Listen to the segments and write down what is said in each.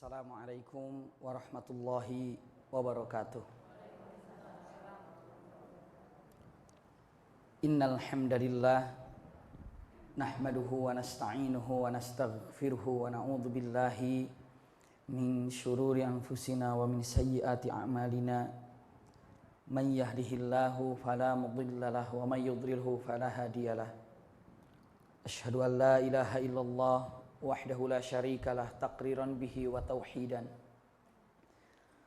Assalamualaikum warahmatullahi wabarakatuh. Innal hamdalillah nahmaduhu wa nasta'inuhu wa nastaghfiruhu wa na'udzu billahi min syururi anfusina wa min sayyiati a'malina. Man yahdihillahu fala mudilla lahu wa may yudlilhu fala hadiyalah. Asyhadu an la ilaha illallah wahdahu la syarikalah taqriran bihi wa tauhidan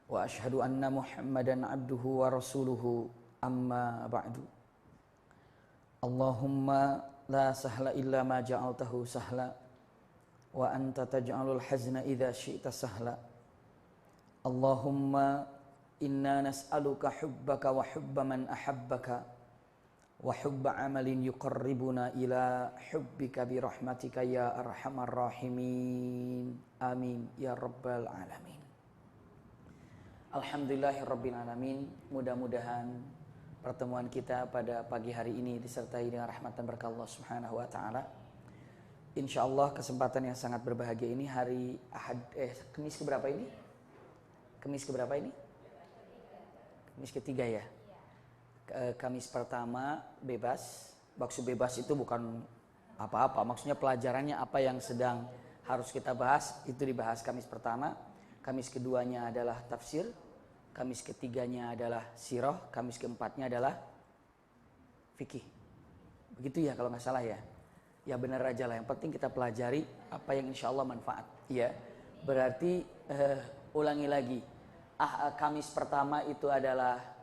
wa asyhadu anna Muhammadan abduhu wa rasuluhu amma ba'du. Allahumma la sahla illa ma ja'altahu sahla wa anta taj'alul hazna idza syi'ta sahla. Allahumma inna nas'aluka hubbaka wa hubba man ahabbaka wa hubba amalin yuqarribuna ila hubbika bi rahmatika ya arhamar rahimin. Amin ya rabbal alamin. Alhamdulillahirabbil alamin. Mudah-mudahan pertemuan kita pada pagi hari ini disertai dengan rahmat dan berkah Allah Subhanahu wa taala. Insyaallah kesempatan yang sangat berbahagia ini hari Ahad Kamis keberapa ini? Kamis keberapa ini? Kamis ketiga ya. Kamis pertama bebas. Maksud bebas itu bukan apa-apa, maksudnya pelajarannya apa yang sedang harus kita bahas itu dibahas Kamis pertama. Kamis keduanya adalah tafsir, Kamis ketiganya adalah sirah, Kamis keempatnya adalah fikih. Begitu ya kalau nggak salah ya. Ya benar aja lah, yang penting kita pelajari apa yang insya Allah manfaat. Ya, berarti ulangi lagi. Kamis pertama itu adalah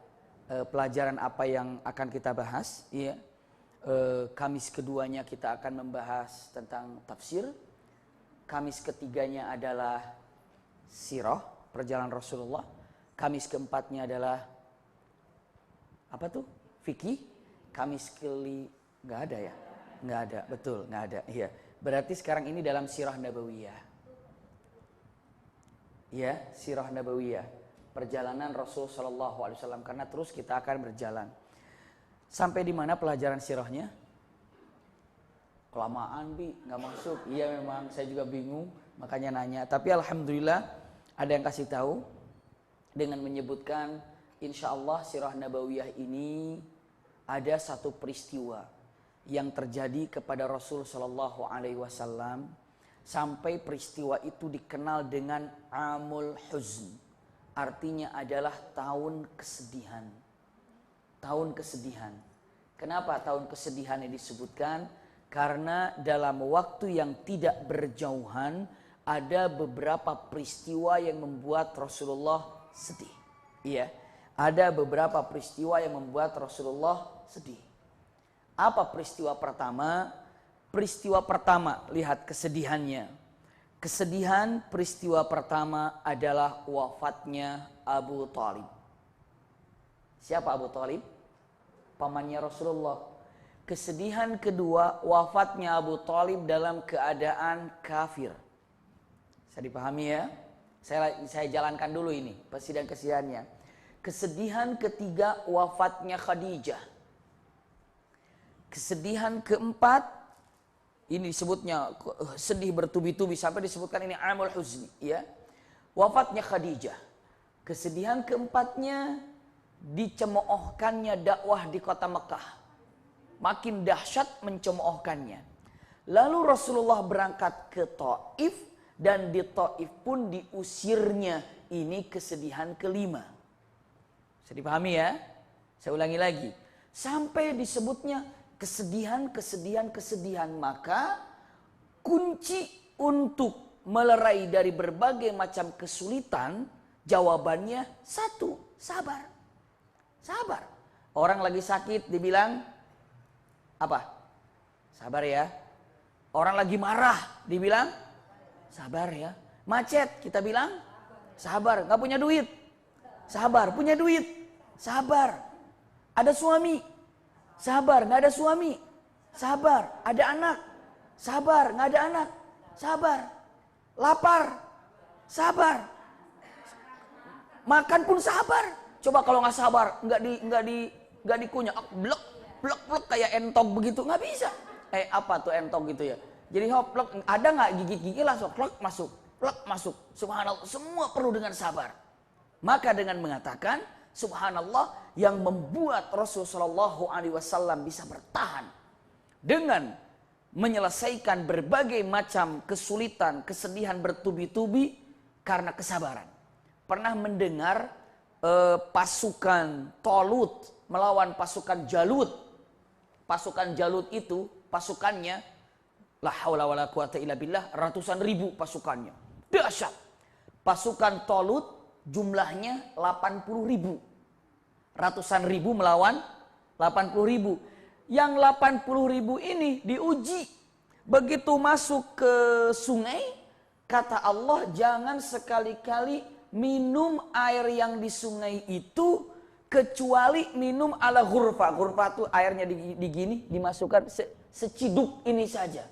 pelajaran apa yang akan kita bahas, ya. Kamis keduanya kita akan membahas tentang tafsir. Kamis ketiganya adalah sirah, perjalanan Rasulullah. Kamis keempatnya adalah apa tuh? Fikih. Kamis nggak ada ya? Nggak ada, betul nggak ada. Iya. Berarti sekarang ini dalam sirah nabawiyah. Ya, sirah nabawiyah. Perjalanan Rasul Shallallahu Alaihi Wasallam, karena terus kita akan berjalan sampai di mana pelajaran sirahnya? Kelamaan bi, nggak masuk. Iya memang, saya juga bingung, makanya nanya. Tapi alhamdulillah ada yang kasih tahu dengan menyebutkan insya Allah sirah nabawiyah ini ada satu peristiwa yang terjadi kepada Rasul Shallallahu Alaihi Wasallam sampai peristiwa itu dikenal dengan Amul Huzn. Artinya adalah tahun kesedihan. Tahun kesedihan. Kenapa tahun kesedihan ini disebutkan? Karena dalam waktu yang tidak berjauhan ada beberapa peristiwa yang membuat Rasulullah sedih. Iya, ada beberapa peristiwa yang membuat Rasulullah sedih. Apa peristiwa pertama? Peristiwa pertama, lihat kesedihannya. Kesedihan peristiwa pertama adalah wafatnya Abu Thalib. Siapa Abu Thalib? Pamannya Rasulullah. Kesedihan kedua, wafatnya Abu Thalib dalam keadaan kafir. Saya dipahami ya? Saya jalankan dulu ini kesedihan-kesedihannya. Kesedihan ketiga, wafatnya Khadijah. Kesedihan keempat, ini disebutnya sedih bertubi-tubi sampai disebutkan ini Amul Huzni, ya. Wafatnya Khadijah. Kesedihan keempatnya dicemoohkannya dakwah di kota Mekah. Makin dahsyat mencemoohkannya. Lalu Rasulullah berangkat ke Taif dan di Taif pun diusirnya. Ini kesedihan kelima. Bisa dipahami ya? Saya ulangi lagi. Sampai disebutnya kesedihan. Maka kunci untuk melerai dari berbagai macam kesulitan, jawabannya satu, sabar. Sabar. Orang lagi sakit dibilang apa? Sabar ya. Orang lagi marah dibilang sabar ya. Macet kita bilang sabar. Gak punya duit, sabar. Punya duit, sabar. Ada suami, sabar. Gak ada suami, sabar. Ada anak, sabar. Gak ada anak, sabar. Lapar, sabar. Makan pun sabar. Coba kalau nggak sabar, nggak dikunyah, blok kayak entok begitu, nggak bisa. Apa tuh entok gitu ya? Jadi hop, ada nggak gigit gigi langsung klok masuk, plak masuk. Subhanallah, semua perlu dengan sabar. Maka dengan mengatakan subhanallah yang membuat Rasulullah SAW bisa bertahan dengan menyelesaikan berbagai macam kesulitan, kesedihan bertubi-tubi karena kesabaran. Pernah mendengar pasukan Tolut melawan pasukan Jalut. Pasukan Jalut itu pasukannya la haula wala quwata illa billah, ratusan ribu pasukannya. Dahsyat. Pasukan Tolut jumlahnya 80 ribu. Ratusan ribu melawan 80 ribu. Yang 80 ribu ini diuji. Begitu masuk ke sungai, kata Allah jangan sekali-kali minum air yang di sungai itu kecuali minum ala ghurfa. Ghurfa itu airnya digini dimasukkan seciduk ini saja.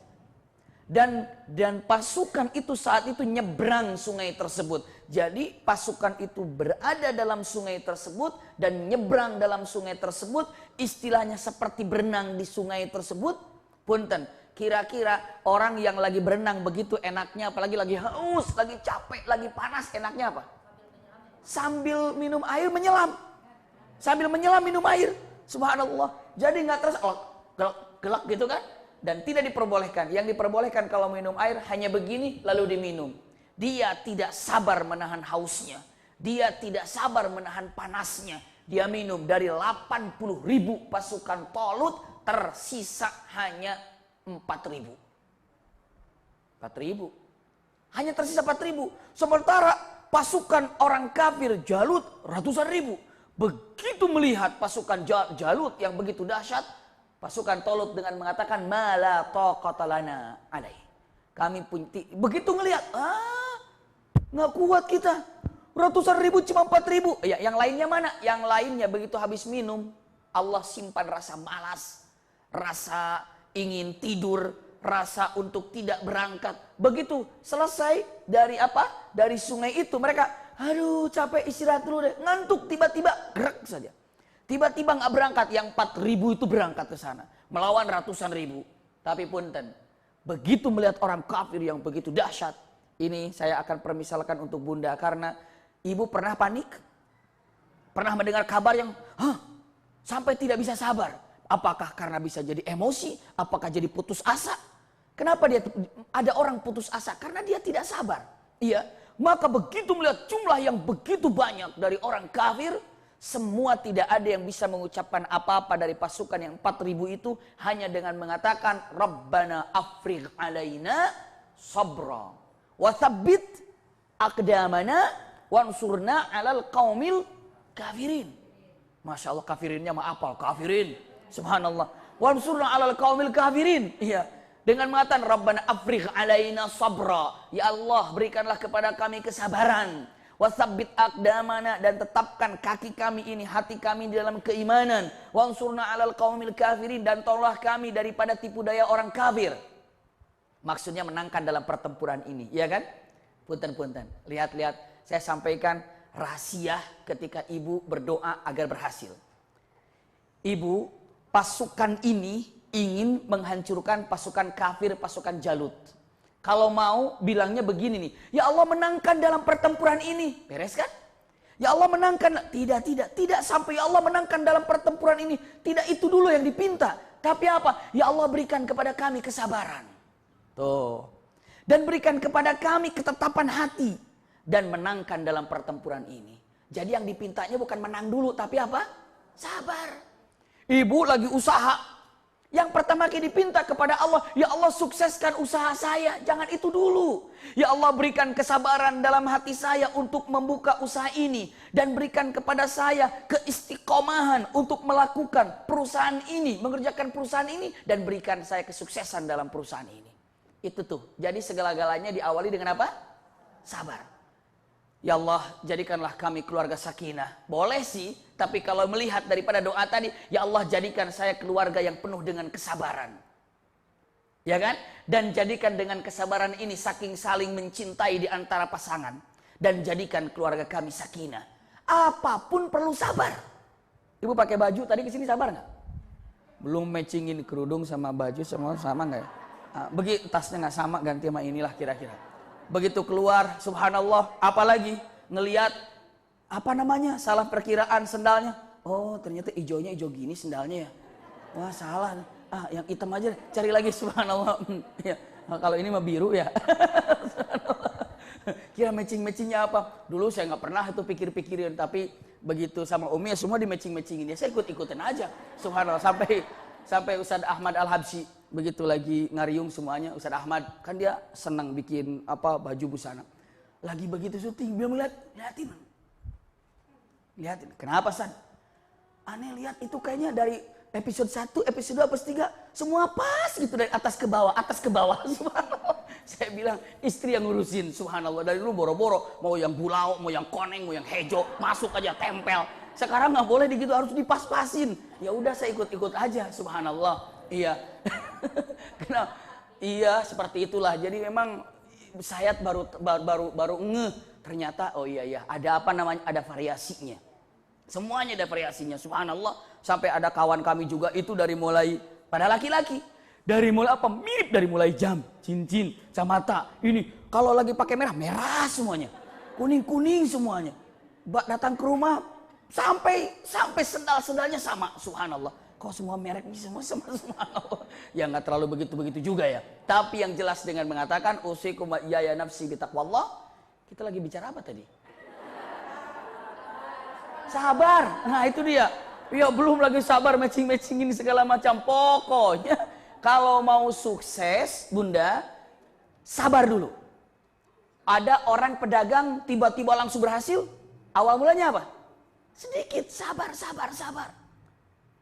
Dan pasukan itu saat itu nyebrang sungai tersebut. Jadi pasukan itu berada dalam sungai tersebut dan nyebrang dalam sungai tersebut, istilahnya seperti berenang di sungai tersebut. Punten, kira-kira orang yang lagi berenang begitu enaknya, apalagi lagi haus, lagi capek, lagi panas, enaknya apa? Sambil minum air menyelam. Sambil menyelam minum air. Subhanallah. Jadi nggak terasa gelak gitu kan? Dan tidak diperbolehkan. Yang diperbolehkan kalau minum air hanya begini lalu diminum. Dia tidak sabar menahan hausnya. Dia tidak sabar menahan panasnya. Dia minum dari 80 ribu pasukan Tolut, tersisa hanya 4 ribu. 4 ribu. Hanya tersisa 4 ribu. Sementara pasukan orang kafir Jalut ratusan ribu. Begitu melihat pasukan Jalut yang begitu dahsyat, pasukan Tolut dengan mengatakan mala taqata lana alai. Kami pun begitu ngelihat, nggak kuat kita. Ratusan ribu cuma 4 ribu. Ya, yang lainnya mana? Yang lainnya begitu habis minum, Allah simpan rasa malas, rasa ingin tidur, rasa untuk tidak berangkat. Begitu selesai dari apa? Dari sungai itu mereka, aduh capek istirahat dulu deh. Ngantuk tiba-tiba gerak saja. Tiba-tiba nggak berangkat. Yang 4 ribu itu berangkat ke sana melawan ratusan ribu. Tapi punten, begitu melihat orang kafir yang begitu dahsyat, ini saya akan permisalkan untuk bunda karena ibu pernah panik, pernah mendengar kabar yang sampai tidak bisa sabar. Apakah karena bisa jadi emosi? Apakah jadi putus asa? Kenapa dia ada orang putus asa? Karena dia tidak sabar. Iya. Maka begitu melihat jumlah yang begitu banyak dari orang kafir, semua tidak ada yang bisa mengucapkan apa-apa dari pasukan yang 4.000 itu hanya dengan mengatakan Rabbana afrigh alaina sabra wa tsabbit aqdamana wansurna 'alal qaumil kafirin. Masya Allah, kafirinnya mah apal, kafirin. Subhanallah. Wansurna 'alal qaumil kafirin. Iya. Dengan mengatakan Rabbana afrigh alaina sabra. Ya Allah, berikanlah kepada kami kesabaran. Wasabbit aqdamana, dan tetapkan kaki kami ini, hati kami di dalam keimanan. Wansurna 'alal qaumil kafirin, dan tolonglah kami daripada tipu daya orang kafir. Maksudnya menangkan dalam pertempuran ini, ya kan? Punten-punten. Lihat-lihat, saya sampaikan rahasia ketika ibu berdoa agar berhasil. Ibu, pasukan ini ingin menghancurkan pasukan kafir, pasukan Jalut. Kalau mau bilangnya begini nih, ya Allah menangkan dalam pertempuran ini. Beres kan? Ya Allah menangkan. Tidak sampai ya Allah menangkan dalam pertempuran ini. Tidak itu dulu yang dipinta. Tapi apa? Ya Allah berikan kepada kami kesabaran. Tuh. Dan berikan kepada kami ketetapan hati. Dan menangkan dalam pertempuran ini. Jadi yang dipintanya bukan menang dulu, tapi apa? Sabar. Ibu lagi usaha. Yang pertama kali dipinta kepada Allah, ya Allah sukseskan usaha saya, jangan itu dulu. Ya Allah berikan kesabaran dalam hati saya untuk membuka usaha ini. Dan berikan kepada saya keistiqomahan untuk melakukan perusahaan ini, mengerjakan perusahaan ini. Dan berikan saya kesuksesan dalam perusahaan ini. Itu tuh, jadi segala-galanya diawali dengan apa? Sabar. Ya Allah jadikanlah kami keluarga sakinah. Boleh sih, tapi kalau melihat daripada doa tadi, ya Allah jadikan saya keluarga yang penuh dengan kesabaran. Ya kan? Dan jadikan dengan kesabaran ini saking saling mencintai di antara pasangan. Dan jadikan keluarga kami sakinah. Apapun perlu sabar. Ibu pakai baju tadi kesini sabar nggak? Belum matchingin kerudung sama baju sama nggak ya? Begitu tasnya nggak sama, ganti sama inilah kira-kira. Begitu keluar, subhanallah, apalagi ngelihat apa namanya, salah perkiraan sendalnya. Oh ternyata hijaunya hijau gini sendalnya ya. Wah salah, yang hitam aja, cari lagi, subhanallah. Ya, kalau ini mah biru ya. Kira matching-matchingnya apa? Dulu saya nggak pernah itu pikir-pikirin, tapi begitu sama Umi ya semua di matching-matchingin ya. Saya ikut-ikutin aja, subhanallah. Sampai Ustadz Ahmad Al-Habsyi begitu lagi ngariung semuanya, Ustadz Ahmad kan dia senang bikin baju busana. Lagi begitu syuting, dia melihat, lihatin. Kenapa San? Aneh lihat itu kayaknya dari episode 1, episode 2, episode 3 semua pas gitu dari atas ke bawah, subhanallah. Saya bilang istri yang ngurusin, subhanallah. Dari dulu boro-boro mau yang bulau, mau yang koneng, mau yang hejo, masuk aja tempel. Sekarang nggak boleh begitu, harus dipas-pasin. Ya udah saya ikut-ikut aja, subhanallah. Iya. Kenapa? Iya seperti itulah. Jadi memang saya baru ngeh ternyata oh iya ada apa namanya, ada variasinya. Semuanya ada variasinya, subhanallah. Sampai ada kawan kami juga itu dari mulai pada laki-laki. Dari mulai apa? Mirip dari mulai jam, cincin, kacamata. Ini kalau lagi pakai merah semuanya. Kuning semuanya. Datang ke rumah sampai sendalnya sama, subhanallah. Kok semua merek ini semua subhanallah. Ya nggak terlalu begitu juga ya. Tapi yang jelas dengan mengatakan usikum wa iyaya nafsi bitaqwallah. Kita lagi bicara apa tadi? Sabar. Nah itu dia. Ya belum lagi sabar matching-matchingin segala macam. Pokoknya kalau mau sukses Bunda, sabar dulu. Ada orang pedagang tiba-tiba langsung berhasil. Awal mulanya apa? Sedikit sabar.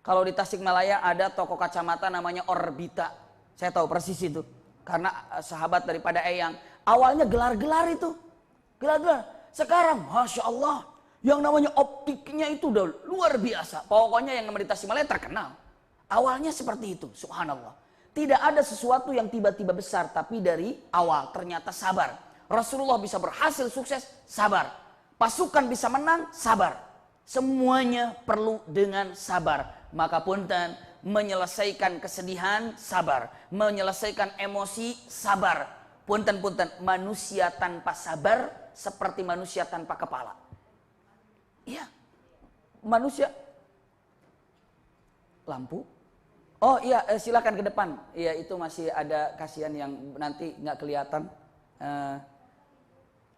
Kalau di Tasikmalaya ada toko kacamata namanya Orbita. Saya tahu persis itu. Karena sahabat daripada Eyang. Awalnya gelar-gelar itu. Gelar-gelar. Sekarang Masya Allah. Yang namanya optiknya itu udah luar biasa. Pokoknya yang namanya di Tasikmalaya terkenal. Awalnya seperti itu, subhanallah. Tidak ada sesuatu yang tiba-tiba besar, tapi dari awal ternyata sabar. Rasulullah bisa berhasil sukses, sabar. Pasukan bisa menang, sabar. Semuanya perlu dengan sabar. Maka punten, menyelesaikan kesedihan, sabar. Menyelesaikan emosi, sabar. Punten, manusia tanpa sabar seperti manusia tanpa kepala. Iya, manusia. Lampu. Oh iya, silakan ke depan. Iya, itu masih ada kasihan yang nanti nggak kelihatan.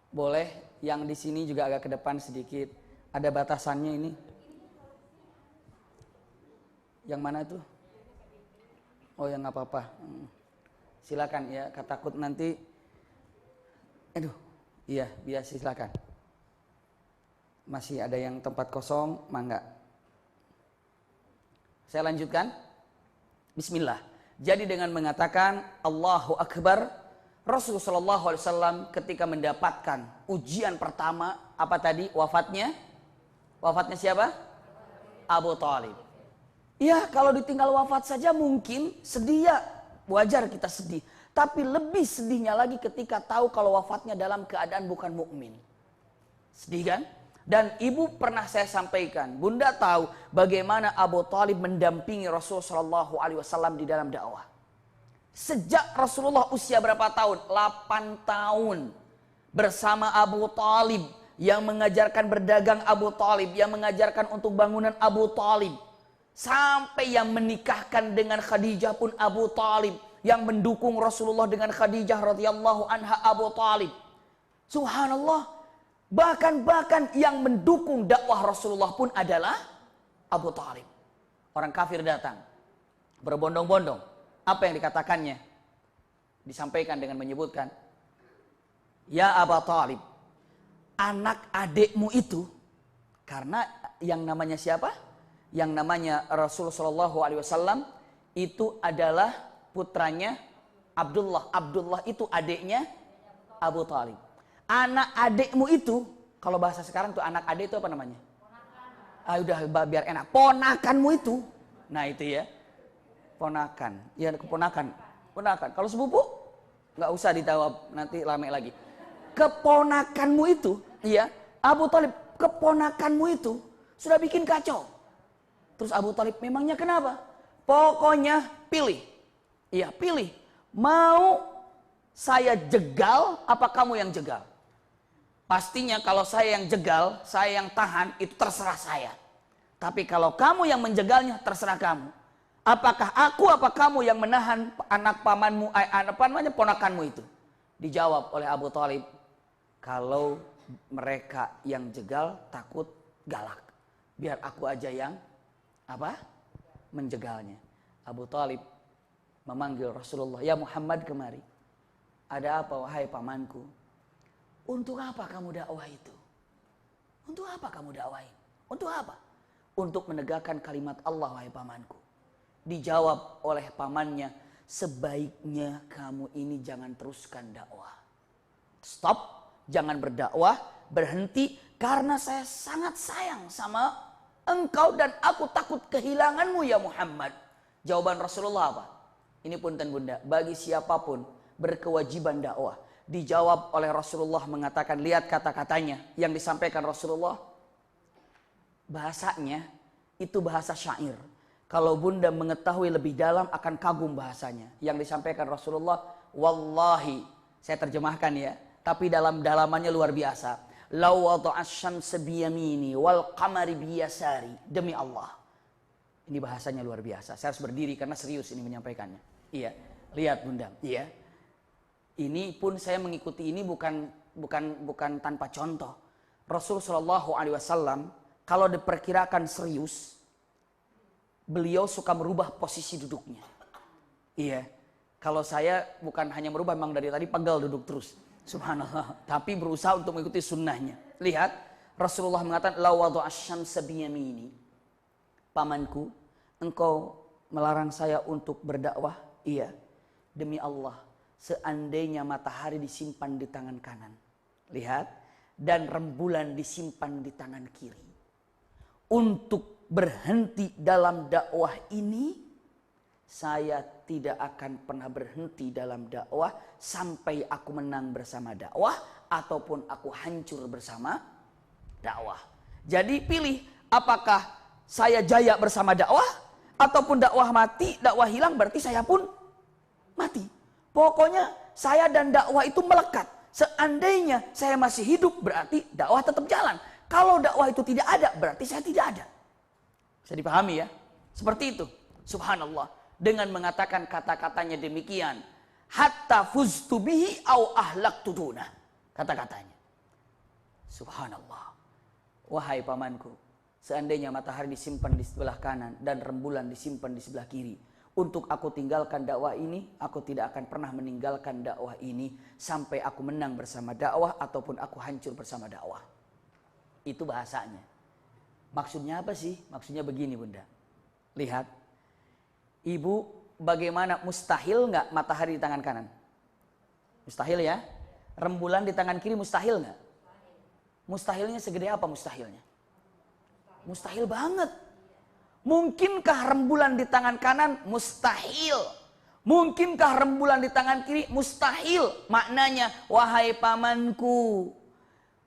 Boleh, yang di sini juga agak ke depan sedikit. Ada batasannya ini. Yang mana itu? Oh ya nggak apa-apa. Silakan ya, takut nanti. Aduh, iya biasa silakan. Masih ada yang tempat kosong, mangga. Saya lanjutkan. Bismillah. Jadi dengan mengatakan Allahu Akbar, Rasulullah SAW ketika mendapatkan ujian pertama, apa tadi? Wafatnya siapa? Abu Thalib. Ya kalau ditinggal wafat saja mungkin sedih ya, wajar kita sedih. Tapi lebih sedihnya lagi ketika tahu kalau wafatnya dalam keadaan bukan mukmin. Sedih kan? Dan ibu pernah saya sampaikan, Bunda tahu bagaimana Abu Thalib mendampingi Rasulullah SAW di dalam dakwah. Sejak Rasulullah usia berapa tahun? 8 tahun. Bersama Abu Thalib, yang mengajarkan berdagang Abu Thalib, yang mengajarkan untuk bangunan Abu Thalib. Sampai yang menikahkan dengan Khadijah pun Abu Thalib. Yang mendukung Rasulullah dengan Khadijah radhiyallahu anha Abu Thalib. Subhanallah. Bahkan yang mendukung dakwah Rasulullah pun adalah Abu Thalib. Orang kafir datang, berbondong-bondong. Apa yang dikatakannya? Disampaikan dengan menyebutkan, ya Abu Thalib, anak adikmu itu, karena yang namanya siapa? Yang namanya Rasulullah SAW itu adalah putranya Abdullah. Abdullah itu adiknya Abu Thalib. Anak adikmu itu, kalau bahasa sekarang tuh anak adik itu apa namanya? Udah biar enak. Ponakanmu itu, nah itu ya, ponakan. Ya keponakan. Kalau sepupu nggak usah dijawab, nanti lame lagi. Keponakanmu itu, iya, Abu Thalib, keponakanmu itu sudah bikin kacau. Terus Abu Thalib memangnya kenapa? Pokoknya pilih. Iya pilih. Mau saya jegal apa kamu yang jegal? Pastinya kalau saya yang jegal, saya yang tahan, itu terserah saya. Tapi kalau kamu yang menjegalnya, terserah kamu. Apakah aku, apa kamu yang menahan anak pamanmu, ponakanmu itu? Dijawab oleh Abu Thalib, kalau mereka yang jegal takut galak, biar aku aja yang menjegalnya. Abu Thalib memanggil Rasulullah, ya Muhammad kemari. Ada apa wahai pamanku? Untuk apa kamu dakwah itu? Untuk apa kamu dakwahin? Untuk apa? Untuk menegakkan kalimat Allah wahai pamanku. Dijawab oleh pamannya, sebaiknya kamu ini jangan teruskan dakwah. Stop, jangan berdakwah, berhenti, karena saya sangat sayang sama engkau dan aku takut kehilanganmu ya Muhammad. Jawaban Rasulullah apa? Ini punten bunda, bagi siapapun berkewajiban dakwah. Dijawab oleh Rasulullah mengatakan, lihat kata-katanya yang disampaikan Rasulullah. Bahasanya itu bahasa syair. Kalau bunda mengetahui lebih dalam akan kagum bahasanya. Yang disampaikan Rasulullah, wallahi, saya terjemahkan ya, tapi dalam dalamannya luar biasa. Law wada'as syamsa biyamini wal qamari biyasari. Demi Allah. Ini bahasanya luar biasa. Saya harus berdiri karena serius ini menyampaikannya. Iya, lihat bunda, iya. Ini pun saya mengikuti ini bukan tanpa contoh. Rasul Shallallahu Alaihi Wasallam kalau diperkirakan serius, beliau suka merubah posisi duduknya. Iya, kalau saya bukan hanya merubah, memang dari tadi pegal duduk terus. Subhanallah. Tapi berusaha untuk mengikuti sunnahnya. Lihat, Rasulullah mengatakan, la wada'as syamsa biyamini. Pamanku, engkau melarang saya untuk berdakwah. Iya, demi Allah. Seandainya matahari disimpan di tangan kanan. Lihat. Dan rembulan disimpan di tangan kiri. Untuk berhenti dalam dakwah ini, saya tidak akan pernah berhenti dalam dakwah sampai aku menang bersama dakwah ataupun aku hancur bersama dakwah. Jadi pilih, apakah saya jaya bersama dakwah ataupun dakwah mati, dakwah hilang berarti saya pun mati. Pokoknya saya dan dakwah itu melekat. Seandainya saya masih hidup berarti dakwah tetap jalan. Kalau dakwah itu tidak ada berarti saya tidak ada. Bisa dipahami ya? Seperti itu. Subhanallah. Dengan mengatakan kata-katanya demikian. Hatta fuztu bihi au ahlaktu dunah. Kata-katanya. Subhanallah. Wahai pamanku. Seandainya matahari disimpan di sebelah kanan dan rembulan disimpan di sebelah kiri. Untuk aku tinggalkan dakwah ini, aku tidak akan pernah meninggalkan dakwah ini sampai aku menang bersama dakwah ataupun aku hancur bersama dakwah. Itu bahasanya. Maksudnya apa sih? Maksudnya begini bunda. Lihat. Ibu, bagaimana, mustahil nggak matahari di tangan kanan? Mustahil ya. Rembulan di tangan kiri mustahil nggak? Mustahilnya segede apa mustahilnya? Mustahil banget. Mungkinkah rembulan di tangan kanan? Mustahil. Mungkinkah rembulan di tangan kiri? Mustahil. Maknanya, wahai pamanku,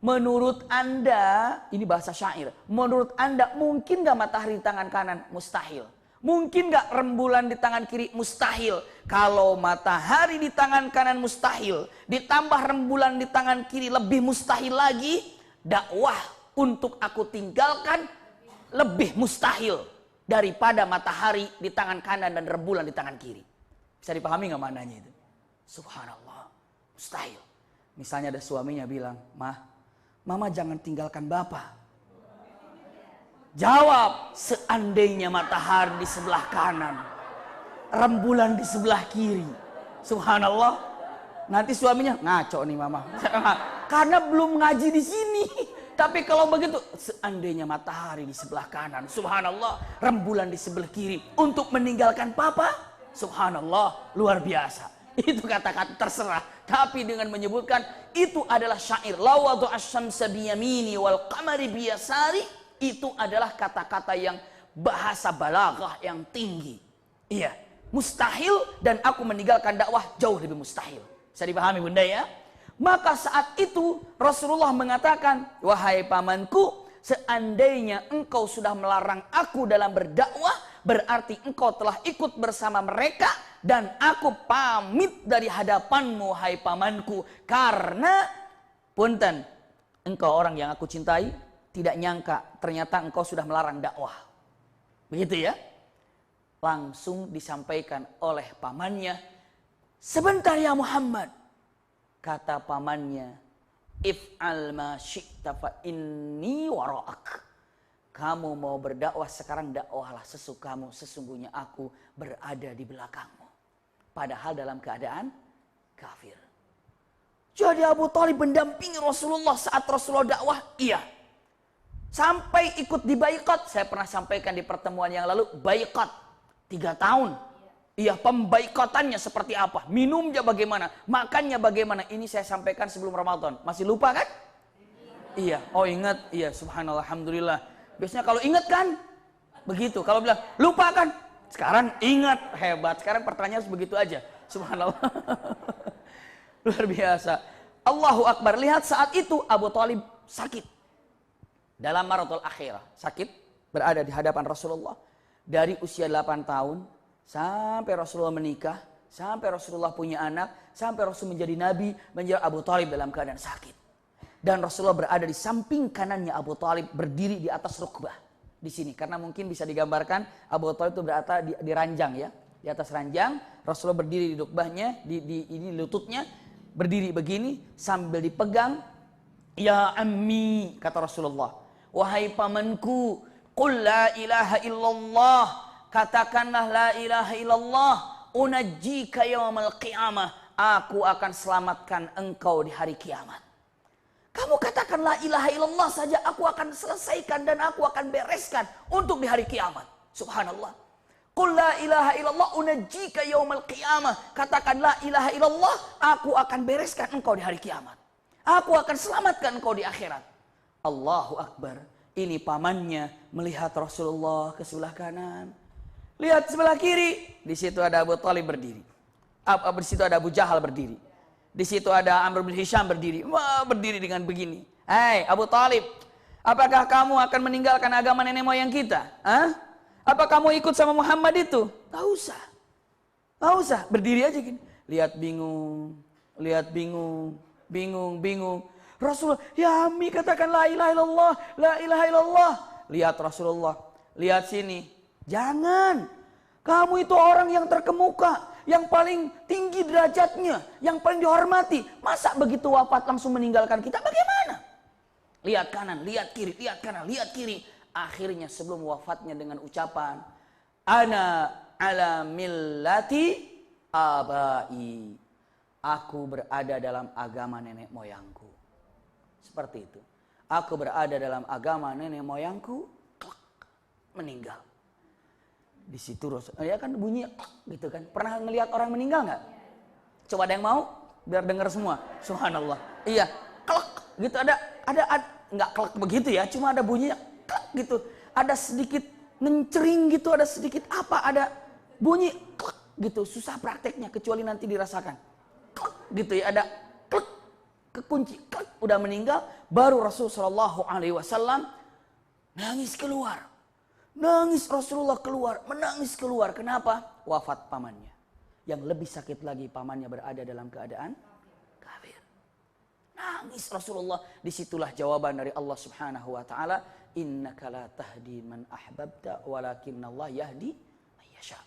menurut anda, ini bahasa syair, menurut anda mungkin gak matahari di tangan kanan? Mustahil. Mungkin gak rembulan di tangan kiri? Mustahil. Kalau matahari di tangan kanan mustahil, ditambah rembulan di tangan kiri lebih mustahil lagi, dakwah untuk aku tinggalkan lebih mustahil daripada matahari di tangan kanan dan rembulan di tangan kiri. Bisa dipahami gak maknanya itu? Subhanallah. Mustahil. Misalnya ada suaminya bilang, Mama jangan tinggalkan Bapak. Jawab, seandainya matahari di sebelah kanan, rembulan di sebelah kiri. Subhanallah. Nanti suaminya, ngaco nih Mama. Karena belum ngaji di sini. Tapi kalau begitu, seandainya matahari di sebelah kanan, subhanallah, rembulan di sebelah kiri, untuk meninggalkan papa, subhanallah, luar biasa. Itu kata-kata terserah. Tapi dengan menyebutkan, itu adalah syair. La wada'as syamsa biyamini wal qamari biyasari, itu adalah kata-kata yang bahasa balaghah yang tinggi. Iya, mustahil dan aku meninggalkan dakwah jauh lebih mustahil. Bisa dipahami bunda ya? Maka saat itu Rasulullah mengatakan, wahai pamanku, seandainya engkau sudah melarang aku dalam berdakwah, berarti engkau telah ikut bersama mereka dan aku pamit dari hadapanmu hai pamanku, karena punten, engkau orang yang aku cintai, tidak nyangka ternyata engkau sudah melarang dakwah. Begitu ya. Langsung disampaikan oleh pamannya, sebentar ya Muhammad. Kata pamannya, if'al ma syi'ta fa inni wara'ak. Kamu mau berdakwah sekarang, dakwahlah sesukamu, sesungguhnya aku berada di belakangmu. Padahal dalam keadaan kafir. Jadi Abu Thalib mendampingi Rasulullah saat Rasulullah dakwah, iya. Sampai ikut di baiqat, saya pernah sampaikan di pertemuan yang lalu, baiqat 3 tahun. Iya, pembaikatannya seperti apa, minumnya bagaimana, makannya bagaimana, ini saya sampaikan sebelum Ramadan. Masih lupa kan? Iya, oh ingat, iya, subhanallah, alhamdulillah. Biasanya kalau ingat kan, begitu. Kalau bilang, lupa kan? Sekarang ingat, hebat. Sekarang pertanyaan harus begitu aja. Subhanallah. Luar biasa. Allahu Akbar. Lihat saat itu Abu Thalib sakit. Dalam maratul akhirah. Sakit, berada di hadapan Rasulullah. Dari usia 8 tahun, sampai Rasulullah menikah, sampai Rasulullah punya anak, sampai Rasul menjadi nabi, menjadi Abu Thalib dalam keadaan sakit. Dan Rasulullah berada di samping kanannya Abu Thalib, berdiri di atas rukbah. Di sini, karena mungkin bisa digambarkan Abu Thalib itu berada di ranjang ya. Di atas ranjang, Rasulullah berdiri di rukbahnya, ini lututnya, berdiri begini, sambil dipegang. Ya ammi, kata Rasulullah. Wahai pamanku, qul la ilaha illallah. Katakanlah la ilaha illallah. Unajjika yawmal qiyamah. Aku akan selamatkan engkau di hari kiamat. Kamu katakan la ilaha illallah saja, aku akan selesaikan dan aku akan bereskan untuk di hari kiamat. Subhanallah. Qul la ilaha illallah unajjika yaumal qiyamah. Katakan la ilaha illallah, aku akan bereskan engkau di hari kiamat. Aku akan selamatkan engkau di akhirat. Allahu Akbar. Ini pamannya melihat Rasulullah ke sebelah kanan. Lihat sebelah kiri, di situ ada Abu Thalib berdiri. Di situ ada Abu Jahal berdiri. Di situ ada Amr bin Hisham berdiri. Wah, berdiri dengan begini. Hai Abu Thalib, apakah kamu akan meninggalkan agama nenek moyang kita? Hah? Apa kamu ikut sama Muhammad itu? Gak usah. Gak usah. Berdiri aja gini. Lihat bingung. Lihat bingung. Bingung, bingung. Rasulullah, ya Ami katakan la ilaha illallah. La ilaha illallah. Lihat Rasulullah. Lihat sini. Jangan. Kamu itu orang yang terkemuka, yang paling tinggi derajatnya, yang paling dihormati. Masa begitu wafat langsung meninggalkan kita? Bagaimana? Lihat kanan, lihat kiri, lihat kanan, lihat kiri. Akhirnya sebelum wafatnya dengan ucapan, Ana ala millati abai. Aku berada dalam agama nenek moyangku. Seperti itu. Aku berada dalam agama nenek moyangku, meninggal. Di situ Rasul, ya kan bunyi gitu kan. Pernah ngelihat orang meninggal nggak? Coba ada yang mau biar dengar semua. Subhanallah. Iya, klek gitu ada nggak klek begitu ya, cuma ada bunyinya klek gitu. Ada sedikit mencering gitu, ada sedikit apa, ada bunyi klek gitu. Susah prakteknya kecuali nanti dirasakan. Klek gitu ya, ada klek kekunci, klek udah meninggal, baru Rasulullah SAW nangis keluar. Nangis Rasulullah keluar, menangis keluar. Kenapa? Wafat pamannya. Yang lebih sakit lagi, pamannya berada dalam keadaan kafir. Nangis Rasulullah. Disitulah jawaban dari Allah Subhanahu wa taala, innaka la tahdi man ahbabta walakinnallaha yahdi may yasha.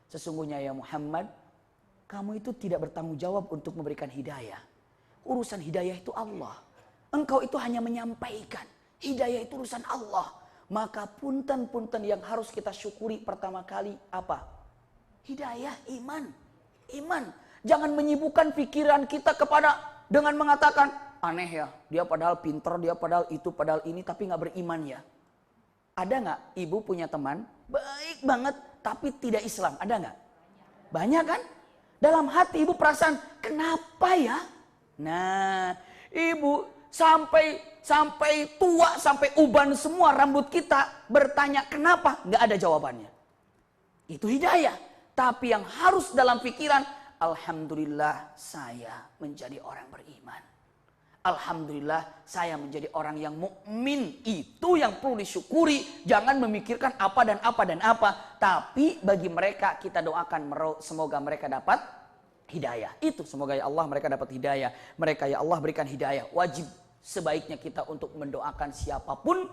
Sesungguhnya ya Muhammad, kamu itu tidak bertanggung jawab untuk memberikan hidayah. Urusan hidayah itu Allah. Engkau itu hanya menyampaikan. Hidayah itu urusan Allah. Maka punten-punten yang harus kita syukuri pertama kali apa? Hidayah, iman. Iman. Jangan menyibukkan pikiran kita kepada dengan mengatakan, aneh ya, dia padahal pinter, dia padahal itu, padahal ini, tapi gak beriman ya. Ada gak ibu punya teman, baik banget, tapi tidak Islam? Ada gak? Banyak kan? Dalam hati ibu perasaan, kenapa ya? Nah, ibu sampai tua, sampai uban semua rambut kita bertanya kenapa, nggak ada jawabannya. Itu hidayah. Tapi yang harus dalam pikiran, alhamdulillah saya menjadi orang beriman. Alhamdulillah saya menjadi orang yang mukmin. Itu yang perlu disyukuri. Jangan memikirkan apa dan apa dan apa. Tapi bagi mereka kita doakan semoga mereka dapat hidayah. Itu semoga ya Allah mereka dapat hidayah. Mereka ya Allah berikan hidayah. Wajib sebaiknya kita untuk mendoakan siapapun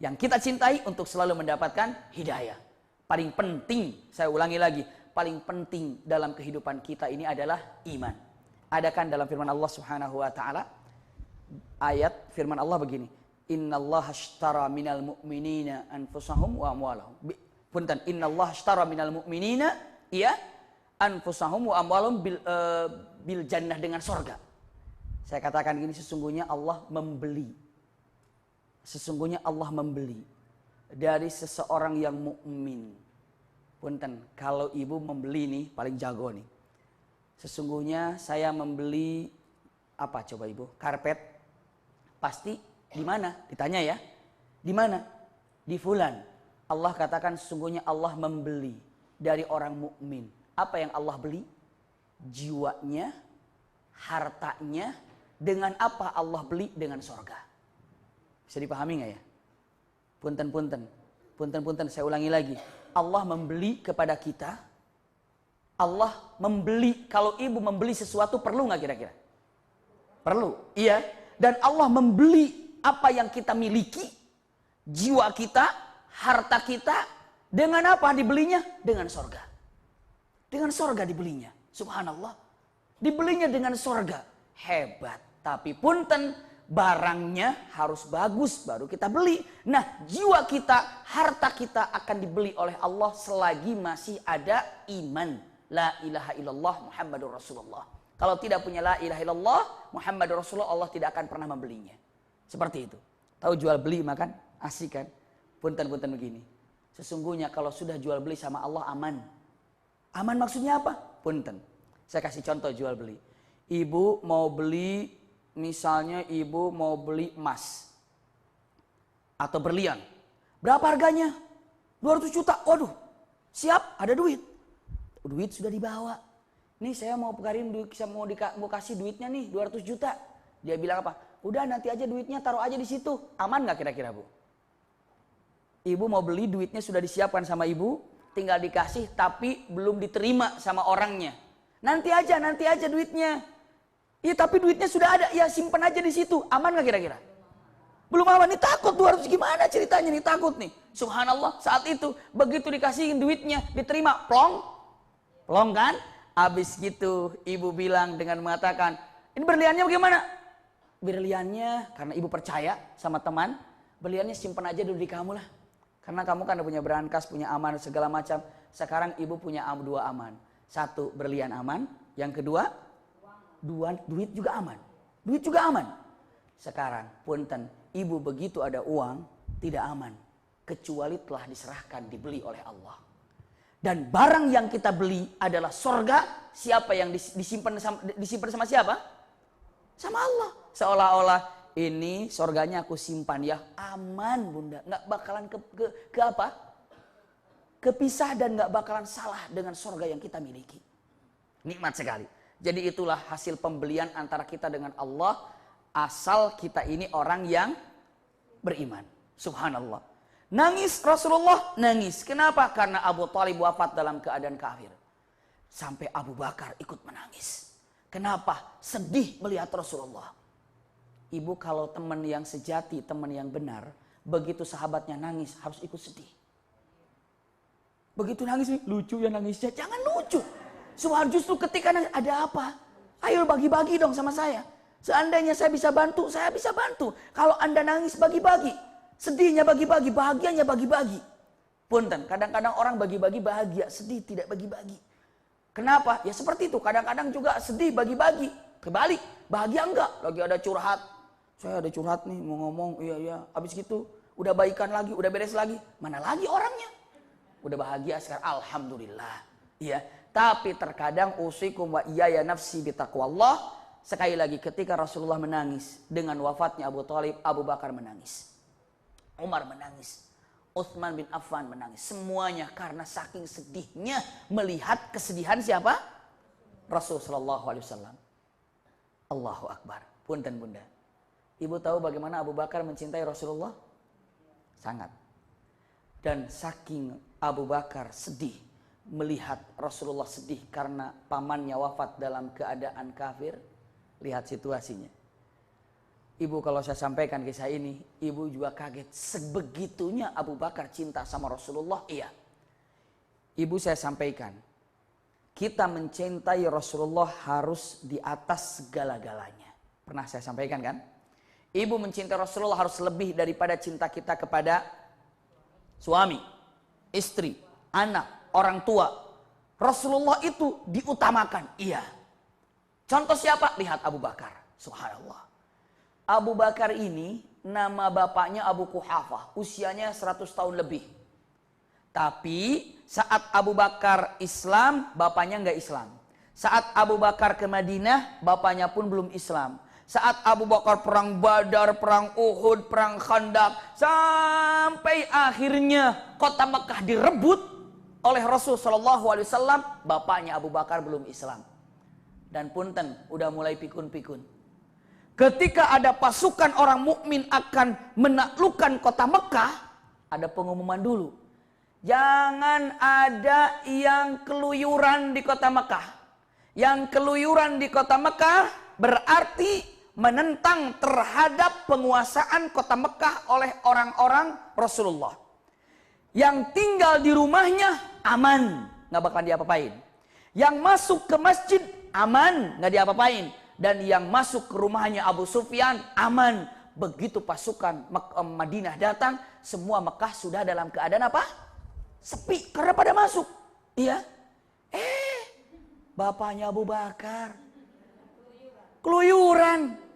yang kita cintai untuk selalu mendapatkan hidayah. Paling penting, saya ulangi lagi, paling penting dalam kehidupan kita ini adalah iman. Ada kan dalam firman Allah Subhanahu wa taala, ayat firman Allah begini, innallaha ashtara minal mu'minina anfusahum wa amwalahum. Punten, innallaha ashtara minal mu'minina ya anfusahum wa amwalahum bil jannah, dengan surga. Saya katakan gini, sesungguhnya Allah membeli. Sesungguhnya Allah membeli dari seseorang yang mukmin. Punten, kalau ibu membeli nih paling jago nih. Sesungguhnya saya membeli apa coba ibu? Karpet. Pasti di mana? Ditanya ya. Di mana? Di fulan. Allah katakan sesungguhnya Allah membeli dari orang mukmin. Apa yang Allah beli? Jiwanya, hartanya. Dengan apa Allah beli? Dengan surga. Bisa dipahami nggak ya? Punten, saya ulangi lagi. Allah membeli kepada kita. Allah membeli, kalau ibu membeli sesuatu perlu nggak kira-kira? Perlu, iya. Dan Allah membeli apa yang kita miliki, jiwa kita, harta kita, dengan apa dibelinya? Dengan sorga. Dengan sorga dibelinya, subhanallah. Dibelinya dengan sorga, hebat. Tapi punten, barangnya harus bagus baru kita beli. Nah, jiwa kita, harta kita akan dibeli oleh Allah selagi masih ada iman. La ilaha illallah Muhammadur Rasulullah. Kalau tidak punya la ilaha illallah Muhammadur Rasulullah, Allah tidak akan pernah membelinya. Seperti itu. Tahu jual beli makan? Asik kan? Punten-punten begini. Sesungguhnya kalau sudah jual beli sama Allah aman. Aman maksudnya apa? Punten. Saya kasih contoh jual beli. Ibu mau beli, misalnya ibu mau beli emas. Atau berlian. Berapa harganya? 200 juta. Waduh, siap, ada duit. Duit sudah dibawa. Nih saya mau pekarin duit, saya mau kasih duitnya nih 200 juta. Dia bilang apa? Udah nanti aja duitnya taruh aja di situ. Aman nggak kira-kira bu? Ibu mau beli, duitnya sudah disiapkan sama ibu, tinggal dikasih tapi belum diterima sama orangnya. Nanti aja duitnya. Iya tapi duitnya sudah ada, ya simpan aja di situ. Aman nggak kira-kira? Belum aman, nih takut 200 gimana ceritanya nih, takut nih. Subhanallah, saat itu begitu dikasihin duitnya, diterima, plong kan? Habis gitu ibu bilang dengan mengatakan, ini berliannya bagaimana? Berliannya, karena ibu percaya sama teman, berliannya simpan aja dulu di kamu lah. Karena kamu kan udah punya berangkas, punya aman, segala macam. Sekarang ibu punya dua aman. Satu, berlian aman. Yang kedua, duit juga aman. Duit juga aman. Sekarang, punten, ibu begitu ada uang, tidak aman. Kecuali telah diserahkan, dibeli oleh Allah. Dan barang yang kita beli adalah sorga. Siapa yang disimpan sama siapa? Sama Allah. Seolah-olah ini sorganya aku simpan ya, aman bunda. Nggak bakalan ke apa? Kepisah dan nggak bakalan salah dengan sorga yang kita miliki. Nikmat sekali. Jadi itulah hasil pembelian antara kita dengan Allah. Asal kita ini orang yang beriman. Subhanallah. Nangis Rasulullah, nangis. Kenapa? Karena Abu Thalib wafat dalam keadaan kafir. Sampai Abu Bakar ikut menangis. Kenapa? Sedih melihat Rasulullah. Ibu kalau teman yang sejati, teman yang benar, begitu sahabatnya nangis harus ikut sedih. Begitu nangis nih, lucu ya nangisnya. Jangan lucu. Justru ketika nangis, ada apa? Ayo bagi-bagi dong sama saya. Seandainya saya bisa bantu, saya bisa bantu. Kalau Anda nangis, bagi-bagi. Sedihnya bagi-bagi, bahagianya bagi-bagi. Punten, kadang-kadang orang bagi-bagi bahagia, sedih tidak bagi-bagi. Kenapa? Ya seperti itu, kadang-kadang juga sedih bagi-bagi. Kebalik, bahagia enggak? Lagi ada curhat. Saya ada curhat nih, mau ngomong, iya. Habis gitu, udah baikan lagi, udah beres lagi. Mana lagi orangnya? Udah bahagia sekarang, alhamdulillah. Iya, tapi terkadang usikum wa iyaya nafsi bitaqwallah. Sekali lagi, ketika Rasulullah menangis dengan wafatnya Abu Thalib, Abu Bakar menangis. Umar menangis, Utsman bin Affan menangis. Semuanya karena saking sedihnya melihat kesedihan siapa? Rasul sallallahu alaihi wasallam. Allahu Akbar. Punten bunda. Ibu tahu bagaimana Abu Bakar mencintai Rasulullah? Sangat. Dan saking Abu Bakar sedih melihat Rasulullah sedih karena pamannya wafat dalam keadaan kafir. Lihat situasinya. Ibu kalau saya sampaikan kisah ini, ibu juga kaget. Sebegitunya Abu Bakar cinta sama Rasulullah. Iya. Ibu saya sampaikan. Kita mencintai Rasulullah harus di atas segala-galanya. Pernah saya sampaikan kan? Ibu mencintai Rasulullah harus lebih daripada cinta kita kepada suami, istri, anak, orang tua. Rasulullah itu diutamakan. Iya. Contoh siapa? Lihat Abu Bakar. Subhanallah. Abu Bakar ini nama bapaknya Abu Quhafah. Usianya 100 tahun lebih. Tapi saat Abu Bakar Islam, bapaknya nggak Islam. Saat Abu Bakar ke Madinah, bapaknya pun belum Islam. Saat Abu Bakar perang Badar, perang Uhud, perang Khandaq. Sampai akhirnya kota Mekah direbut oleh Rasul SAW. Bapaknya Abu Bakar belum Islam. Dan punten, udah mulai pikun-pikun. Ketika ada pasukan orang mukmin akan menaklukkan kota Mekah, ada pengumuman dulu. Jangan ada yang keluyuran di kota Mekah. Yang keluyuran di kota Mekah berarti menentang terhadap penguasaan kota Mekah oleh orang-orang Rasulullah. Yang tinggal di rumahnya aman, nggak bakal diapa-apain. Yang masuk ke masjid aman, nggak diapa-apain. Dan yang masuk ke rumahnya Abu Sufyan aman. Begitu pasukan Madinah datang, semua Mekah sudah dalam keadaan apa? Sepi, karena pada masuk. Iya. Bapaknya Abu Bakar keluyuran.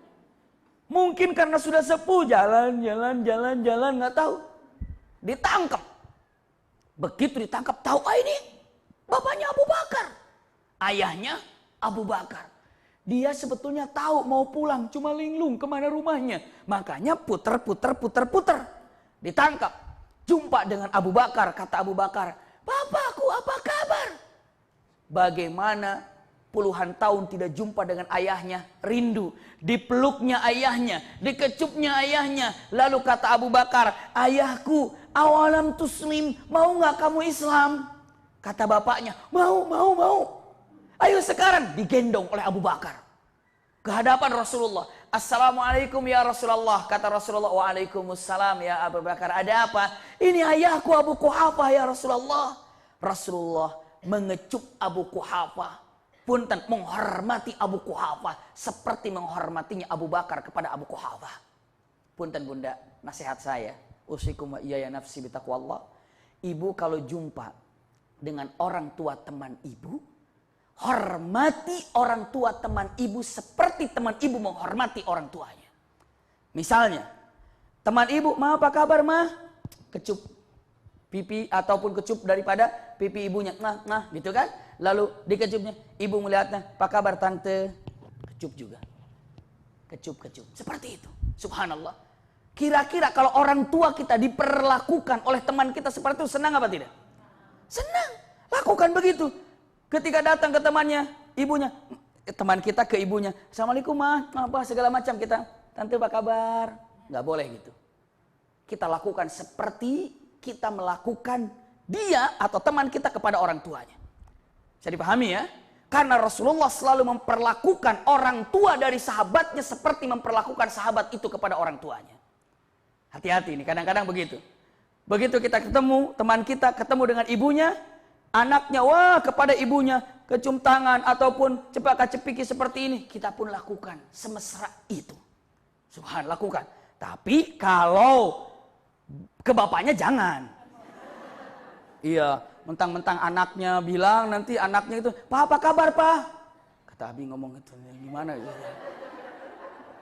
Mungkin karena sudah sepuh, jalan, nggak tahu. Ditangkap. Begitu ditangkap, tahu ini bapaknya Abu Bakar. Ayahnya Abu Bakar. Dia sebetulnya tahu mau pulang, cuma linglung kemana rumahnya. Makanya puter. Ditangkap. Jumpa dengan Abu Bakar, kata Abu Bakar, "Bapakku, apa kabar?" Bagaimana puluhan tahun tidak jumpa dengan ayahnya, rindu. Dipeluknya ayahnya, dikecupnya ayahnya. Lalu kata Abu Bakar, "Ayahku, awalam tuslim, mau nggak kamu Islam?" Kata bapaknya, mau. Ayo sekarang, digendong oleh Abu Bakar ke hadapan Rasulullah. "Assalamualaikum ya Rasulullah." Kata Rasulullah, "Waalaikumsalam ya Abu Bakar. Ada apa?" "Ini ayahku Abu Quhafah ya Rasulullah." Rasulullah mengecup Abu Quhafah. Punten, menghormati Abu Quhafah seperti menghormatinya Abu Bakar kepada Abu Quhafah. Punten bunda, nasihat saya, usikum wa iyaya nafsi bitaqwallah. Ibu kalau jumpa dengan orang tua teman ibu, hormati orang tua teman ibu seperti teman ibu menghormati orang tuanya. Misalnya, teman ibu, "Ma, apa kabar, Ma?" Kecup pipi ataupun kecup daripada pipi ibunya. Nah, gitu kan? Lalu dikecupnya, ibu melihatnya, "Apa kabar tante?" Kecup juga. Kecup. Seperti itu. Subhanallah. Kira-kira kalau orang tua kita diperlakukan oleh teman kita seperti itu, senang apa tidak? Senang. Lakukan begitu. Ketika datang ke temannya, ibunya, teman kita ke ibunya, "Assalamualaikum Ma, apa segala macam kita, tante apa kabar?" Nggak boleh gitu. Kita lakukan seperti kita melakukan dia atau teman kita kepada orang tuanya. Bisa dipahami ya? Karena Rasulullah selalu memperlakukan orang tua dari sahabatnya seperti memperlakukan sahabat itu kepada orang tuanya. Hati-hati nih, kadang-kadang begitu. Begitu kita ketemu, teman kita ketemu dengan ibunya, anaknya, wah kepada ibunya, kecium tangan ataupun cepaka-cepiki seperti ini. Kita pun lakukan semesra itu. Subhanallah, lakukan. Tapi kalau ke bapaknya jangan. Iya, mentang-mentang anaknya bilang, nanti anaknya itu, "Pak, apa kabar, Pak?" Kata Abi ngomong itu, gimana ya?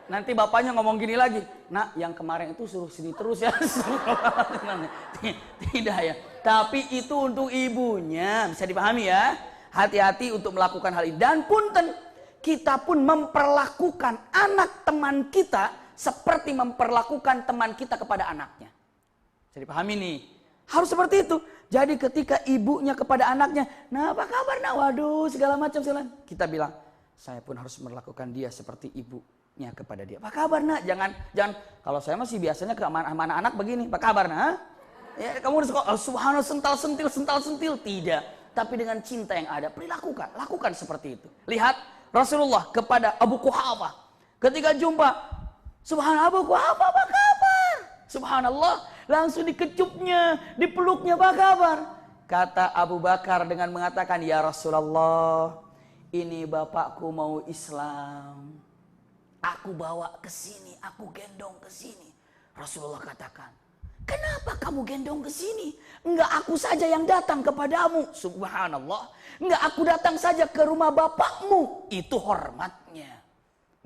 Nanti bapaknya ngomong gini lagi, "Nak, yang kemarin itu suruh sini terus ya." Tidak ya. Tapi itu untuk ibunya, bisa dipahami ya. Hati-hati untuk melakukan hal ini. Dan punten, kita pun memperlakukan anak teman kita seperti memperlakukan teman kita kepada anaknya. Bisa dipahami nih. Harus seperti itu. Jadi ketika ibunya kepada anaknya, "Nah, apa kabar, Nak?" "Waduh, segala macam." Kita bilang, "Saya pun harus melakukan dia seperti ibu kepada dia. Apa kabar nak? Jangan kalau saya masih biasanya ke anak-anak begini. Apa kabar nak? Ya, kamu subhanallah sental sentil tidak. Tapi dengan cinta yang ada, lakukan seperti itu. Lihat Rasulullah kepada Abu Quhafah ketika jumpa, subhanallah Abu Quhafah apa kabar? Subhanallah, langsung dikecupnya, dipeluknya, apa kabar? Kata Abu Bakar dengan mengatakan, ya Rasulullah, ini bapakku mau Islam. Aku bawa ke sini, aku gendong ke sini. Rasulullah katakan, kenapa kamu gendong ke sini? Enggak aku saja yang datang kepadamu. Subhanallah. Enggak aku datang saja ke rumah bapakmu. Itu hormatnya.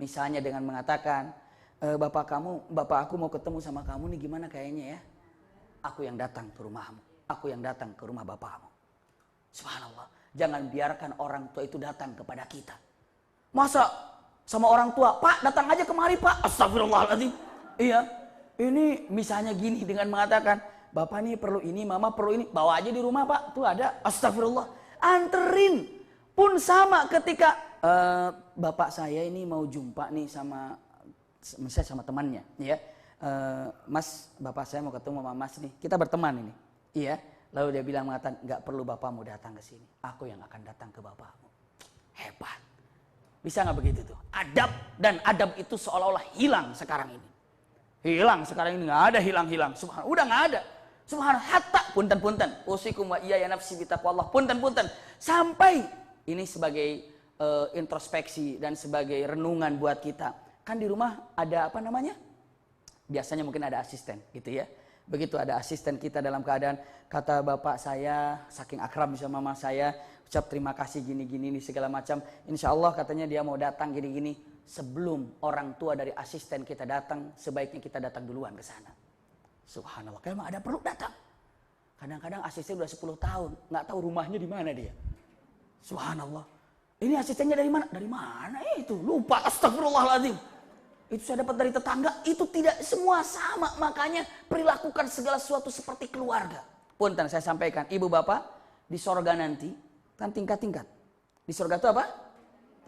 Misalnya dengan mengatakan, bapak aku mau ketemu sama kamu nih, gimana kayaknya ya? Aku yang datang ke rumahmu. Aku yang datang ke rumah bapakmu. Subhanallah. Jangan biarkan orang tua itu datang kepada kita. Masa sama orang tua, Pak datang aja kemari Pak. Astagfirullahaladzim. Iya. Ini misalnya gini dengan mengatakan, Bapak nih perlu ini, Mama perlu ini. Bawa aja di rumah Pak, tuh ada. Astagfirullah. Anterin. Pun sama ketika Bapak saya ini mau jumpa nih misalnya sama temannya. Ya. Mas, Bapak saya mau ketemu sama Mas nih. Kita berteman ini. Iya. Lalu dia bilang mengatakan, gak perlu bapakmu datang ke sini. Aku yang akan datang ke bapakmu. Hebat. Bisa gak begitu tuh? Adab, dan adab itu seolah-olah hilang sekarang ini. Hilang sekarang ini, gak ada hilang-hilang. Subhanallah, udah gak ada. Subhanallah, hatta punten-punten. Usikum wa iya ya nafsi bitaqwallah. Punten-punten. Sampai ini sebagai introspeksi dan sebagai renungan buat kita. Kan di rumah ada apa namanya? Biasanya mungkin ada asisten gitu ya. Begitu ada asisten kita dalam keadaan, kata bapak saya, saking akrab sama mama saya, ucap terima kasih gini-gini nih segala macam. Insya Allah katanya dia mau datang gini-gini. Sebelum orang tua dari asisten kita datang, sebaiknya kita datang duluan ke sana. Subhanallah, kalau ada perlu datang. Kadang-kadang asisten udah 10 tahun, nggak tahu rumahnya di mana dia. Subhanallah. Ini asistennya dari mana? Dari mana itu? Lupa, astagfirullahaladzim. Itu saya dapat dari tetangga, itu tidak semua sama. Makanya perilakukan segala sesuatu seperti keluarga. Punten saya sampaikan, ibu bapak di sorga nanti kan tingkat-tingkat. Di sorga itu apa?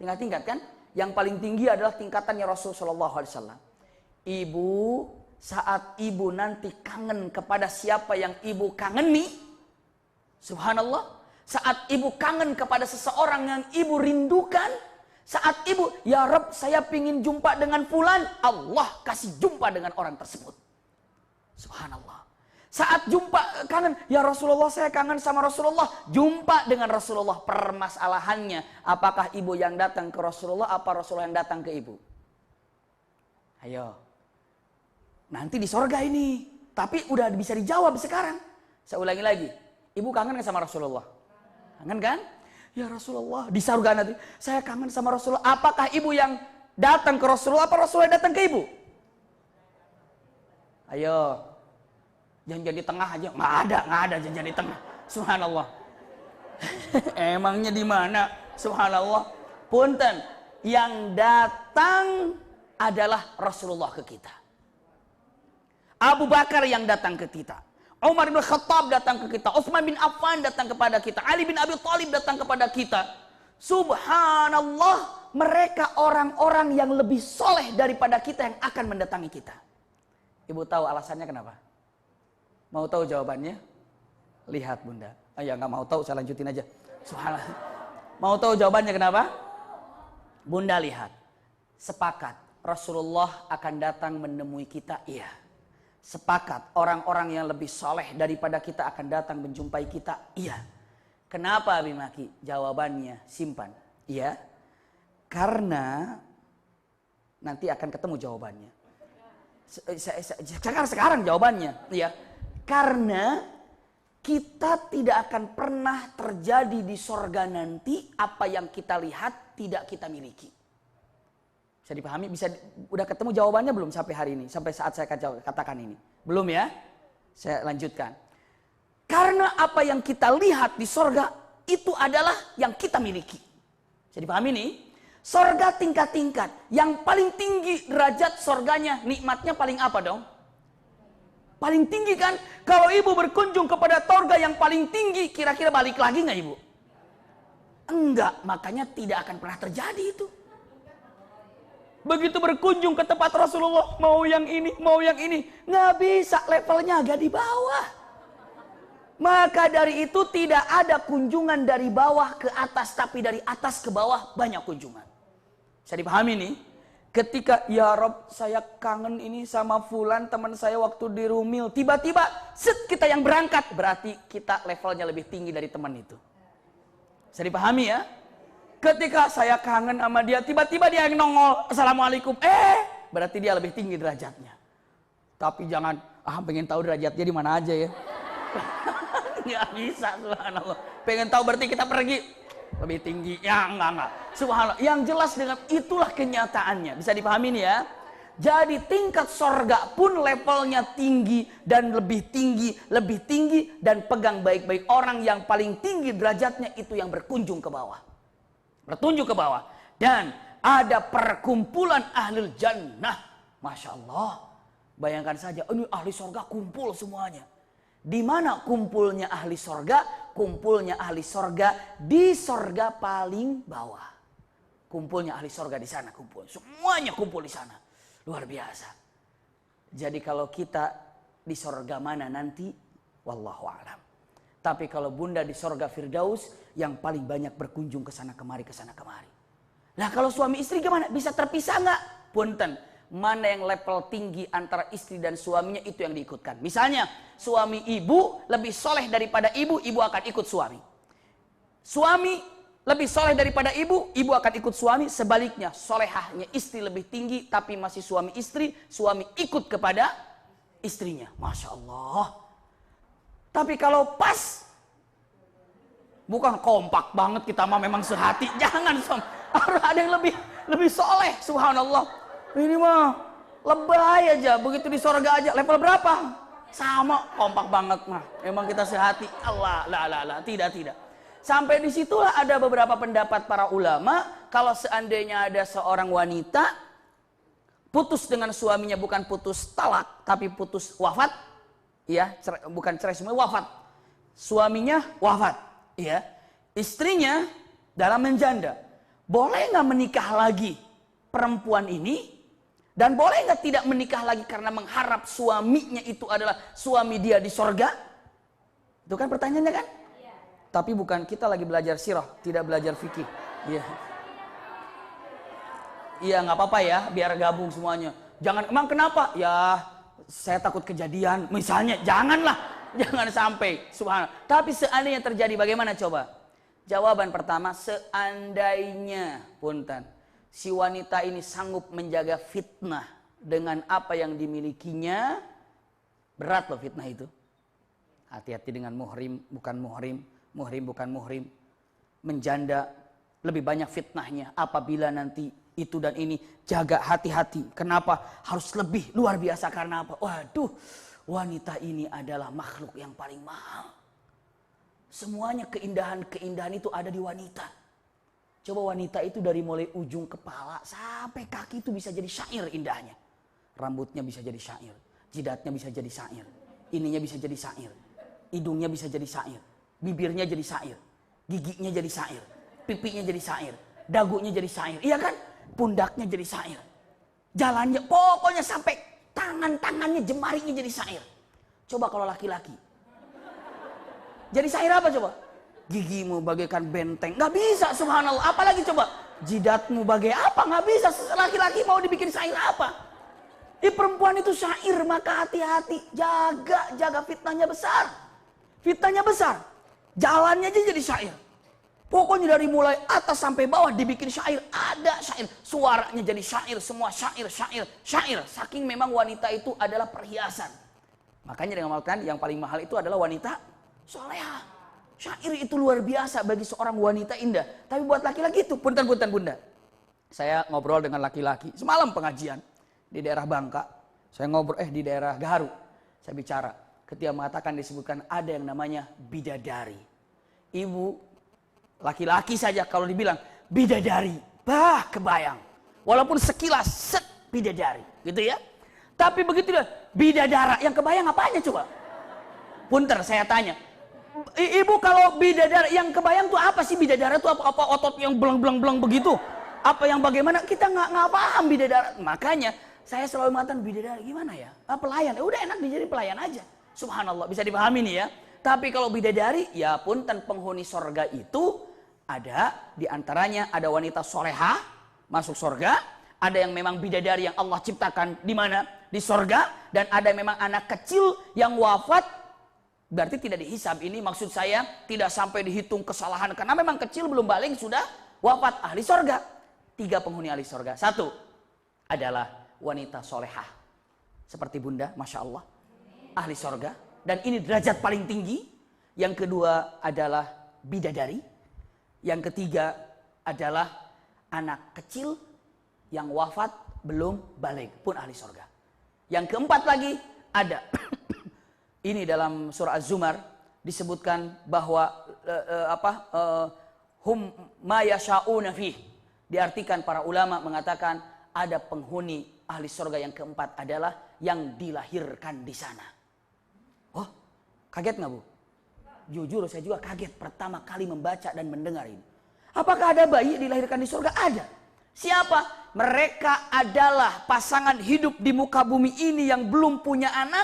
Tingkat-tingkat kan? Yang paling tinggi adalah tingkatannya Rasulullah SAW. Ibu, saat ibu nanti kangen kepada siapa yang ibu kangeni, subhanallah, saat ibu kangen kepada seseorang yang ibu rindukan, saat ibu, ya Rabb saya pingin jumpa dengan fulan, Allah kasih jumpa dengan orang tersebut. Subhanallah. Saat jumpa kangen, ya Rasulullah saya kangen sama Rasulullah, jumpa dengan Rasulullah. Permasalahannya, apakah ibu yang datang ke Rasulullah, apa Rasulullah yang datang ke ibu? Ayo. Nanti di sorga ini. Tapi udah bisa dijawab sekarang. Saya ulangi lagi. Ibu kangen sama Rasulullah? Kangen kan? Ya Rasulullah, di surga nanti, saya kangen sama Rasulullah. Apakah ibu yang datang ke Rasulullah, apa Rasulullah yang datang ke ibu? Ayo, jangan jadi tengah aja. Nggak ada jangan jadi tengah. Subhanallah. Emangnya di mana? Subhanallah. Punten, yang datang adalah Rasulullah ke kita. Abu Bakar yang datang ke kita. Umar bin Khattab datang ke kita, Utsman bin Affan datang kepada kita, Ali bin Abi Thalib datang kepada kita. Subhanallah, mereka orang-orang yang lebih soleh daripada kita yang akan mendatangi kita. Ibu tahu alasannya kenapa? Mau tahu jawabannya? Lihat bunda. Oh ya nggak mau tahu, saya lanjutin aja. Subhanallah. Mau tahu jawabannya kenapa? Bunda lihat. Sepakat, Rasulullah akan datang menemui kita, iya. Sepakat, orang-orang yang lebih soleh daripada kita akan datang menjumpai kita. Iya. Kenapa Abimaki? Jawabannya simpan. Iya. Karena nanti akan ketemu jawabannya. Sekarang jawabannya. Iya. Karena kita tidak akan pernah terjadi di sorga nanti apa yang kita lihat tidak kita miliki. Bisa dipahami? Udah ketemu jawabannya belum sampai hari ini? Sampai saat saya katakan ini? Belum ya? Saya lanjutkan. Karena apa yang kita lihat di sorga, itu adalah yang kita miliki. Bisa dipahami nih? Sorga tingkat-tingkat. Yang paling tinggi derajat sorganya, nikmatnya paling apa dong? Paling tinggi kan? Kalau ibu berkunjung kepada sorga yang paling tinggi, kira-kira balik lagi nggak ibu? Enggak, makanya tidak akan pernah terjadi itu. Begitu berkunjung ke tempat Rasulullah, mau yang ini, mau yang ini. Nggak bisa, levelnya agak di bawah. Maka dari itu tidak ada kunjungan dari bawah ke atas, tapi dari atas ke bawah banyak kunjungan. Bisa dipahami nih? Ketika, ya Rob, saya kangen ini sama fulan teman saya waktu di Rumil. Tiba-tiba, set kita yang berangkat. Berarti kita levelnya lebih tinggi dari teman itu. Bisa dipahami ya? Ketika saya kangen sama dia, tiba-tiba dia yang nongol, Assalamualaikum. Berarti dia lebih tinggi derajatnya. Tapi jangan, pengen tahu derajatnya di mana aja ya. Nggak bisa, subhanallah. Pengen tahu berarti kita pergi lebih tinggi. Ya enggak. Subhanallah. Yang jelas dengan itulah kenyataannya. Bisa dipahami nih ya. Jadi tingkat sorga pun levelnya tinggi dan lebih tinggi dan pegang baik-baik. Orang yang paling tinggi derajatnya itu yang berkunjung ke bawah. Bertunjuk ke bawah. Dan ada perkumpulan ahli jannah. Masya Allah. Bayangkan saja, ini ahli sorga kumpul semuanya. Di mana kumpulnya ahli sorga? Kumpulnya ahli sorga di sorga paling bawah. Kumpulnya ahli sorga di sana kumpul. Semuanya kumpul di sana. Luar biasa. Jadi kalau kita di sorga mana nanti? Wallahu a'lam. Tapi kalau bunda di sorga Firdaus, yang paling banyak berkunjung ke sana kemari, ke sana kemari. Nah kalau suami istri gimana? Bisa terpisah nggak? Punten. Mana yang level tinggi antara istri dan suaminya itu yang diikutkan. Misalnya suami ibu lebih soleh daripada ibu, ibu akan ikut suami. Suami lebih soleh daripada ibu, ibu akan ikut suami. Sebaliknya solehahnya istri lebih tinggi tapi masih suami istri, suami ikut kepada istrinya. Masya Allah. Tapi kalau pas, bukan kompak banget kita mah memang sehati, jangan harus ada yang lebih soleh, subhanallah. Ini mah lebay aja, begitu di sorga aja, level berapa? Sama, kompak banget mah. Memang kita sehati, Allah, tidak. Sampai disitulah ada beberapa pendapat para ulama, kalau seandainya ada seorang wanita putus dengan suaminya, bukan putus talak, tapi putus wafat. Ya, bukan cerai semua, wafat. Suaminya wafat, ya. Istrinya dalam menjanda. Boleh nggak menikah lagi perempuan ini? Dan boleh nggak tidak menikah lagi karena mengharap suaminya itu adalah suami dia di sorga? Itu kan pertanyaannya kan? Ya. Tapi bukan, kita lagi belajar sirah, tidak belajar fikih. Iya. Iya nggak apa-apa ya, biar gabung semuanya. Jangan, emang kenapa? Ya saya takut kejadian, misalnya, janganlah, jangan sampai, subhanallah. Tapi seandainya terjadi, bagaimana coba? Jawaban pertama, seandainya, punten, si wanita ini sanggup menjaga fitnah dengan apa yang dimilikinya, berat loh fitnah itu. Hati-hati dengan muhrim, bukan muhrim, muhrim, bukan muhrim. Menjanda, lebih banyak fitnahnya apabila nanti itu dan ini, jaga hati-hati. Kenapa? Harus lebih luar biasa karena apa? Waduh, wanita ini adalah makhluk yang paling mahal. Semuanya keindahan itu ada di wanita. Coba wanita itu dari mulai ujung kepala sampai kaki itu bisa jadi syair indahnya. Rambutnya bisa jadi syair, jidatnya bisa jadi syair, ininya bisa jadi syair, hidungnya bisa jadi syair, bibirnya jadi syair, giginya jadi syair, pipinya jadi syair, dagunya jadi syair. Iya kan? Pundaknya jadi syair, jalannya, pokoknya sampai tangannya, jemarinya jadi syair. Coba kalau laki-laki jadi syair apa coba? Gigimu bagaikan benteng, nggak bisa, subhanallah. Apalagi coba jidatmu bagai apa, nggak bisa. Laki-laki mau dibikin syair apa? Perempuan itu syair, maka hati-hati, jaga fitnahnya besar. Fitnahnya besar, jalannya aja jadi syair. Pokoknya dari mulai atas sampai bawah dibikin syair, ada syair, suaranya jadi syair, semua syair. Saking memang wanita itu adalah perhiasan. Makanya dengan mengatakan yang paling mahal itu adalah wanita solehah. Syair itu luar biasa bagi seorang wanita indah. Tapi buat laki-laki itu, punten bunda. Saya ngobrol dengan laki-laki semalam pengajian di daerah Bangka. Saya ngobrol di daerah Gaharu. Saya bicara, ketika mengatakan disebutkan ada yang namanya bidadari. Ibu laki-laki saja kalau dibilang bidadari, kebayang. Walaupun sekilas bidadari, gitu ya. Tapi begitu dia bidadara, yang kebayang apanya coba? Punter, saya tanya. Ibu kalau bidadara yang kebayang tuh apa sih? Bidadara tuh apa otot yang belang begitu? Apa yang bagaimana kita nggak paham bidadari. Makanya saya selalu mengatakan bidadari gimana ya? Pelayan, udah enak jadi pelayan aja. Subhanallah, bisa dipahami nih ya. Tapi kalau bidadari, ya punten penghuni sorga itu ada diantaranya ada wanita solehah masuk sorga, ada yang memang bidadari yang Allah ciptakan di mana di sorga, dan ada yang memang anak kecil yang wafat. Berarti tidak dihisab, ini maksud saya tidak sampai dihitung kesalahan karena memang kecil belum balik sudah wafat. Ahli sorga, 3 penghuni ahli sorga. 1 adalah wanita solehah seperti bunda, masya Allah, ahli sorga, dan ini derajat paling tinggi. Yang kedua adalah bidadari. Yang ketiga adalah anak kecil yang wafat belum balik pun ahli sorga. Yang keempat lagi ada ini dalam surah Az-Zumar disebutkan bahwa hum ma yasha'una fih. Diartikan para ulama mengatakan ada penghuni ahli surga yang keempat adalah yang dilahirkan di sana. Oh, kaget nggak Bu? Jujur saya juga kaget pertama kali membaca dan mendengar ini. Apakah ada bayi dilahirkan di surga? Ada. Siapa? Mereka adalah pasangan hidup di muka bumi ini yang belum punya anak.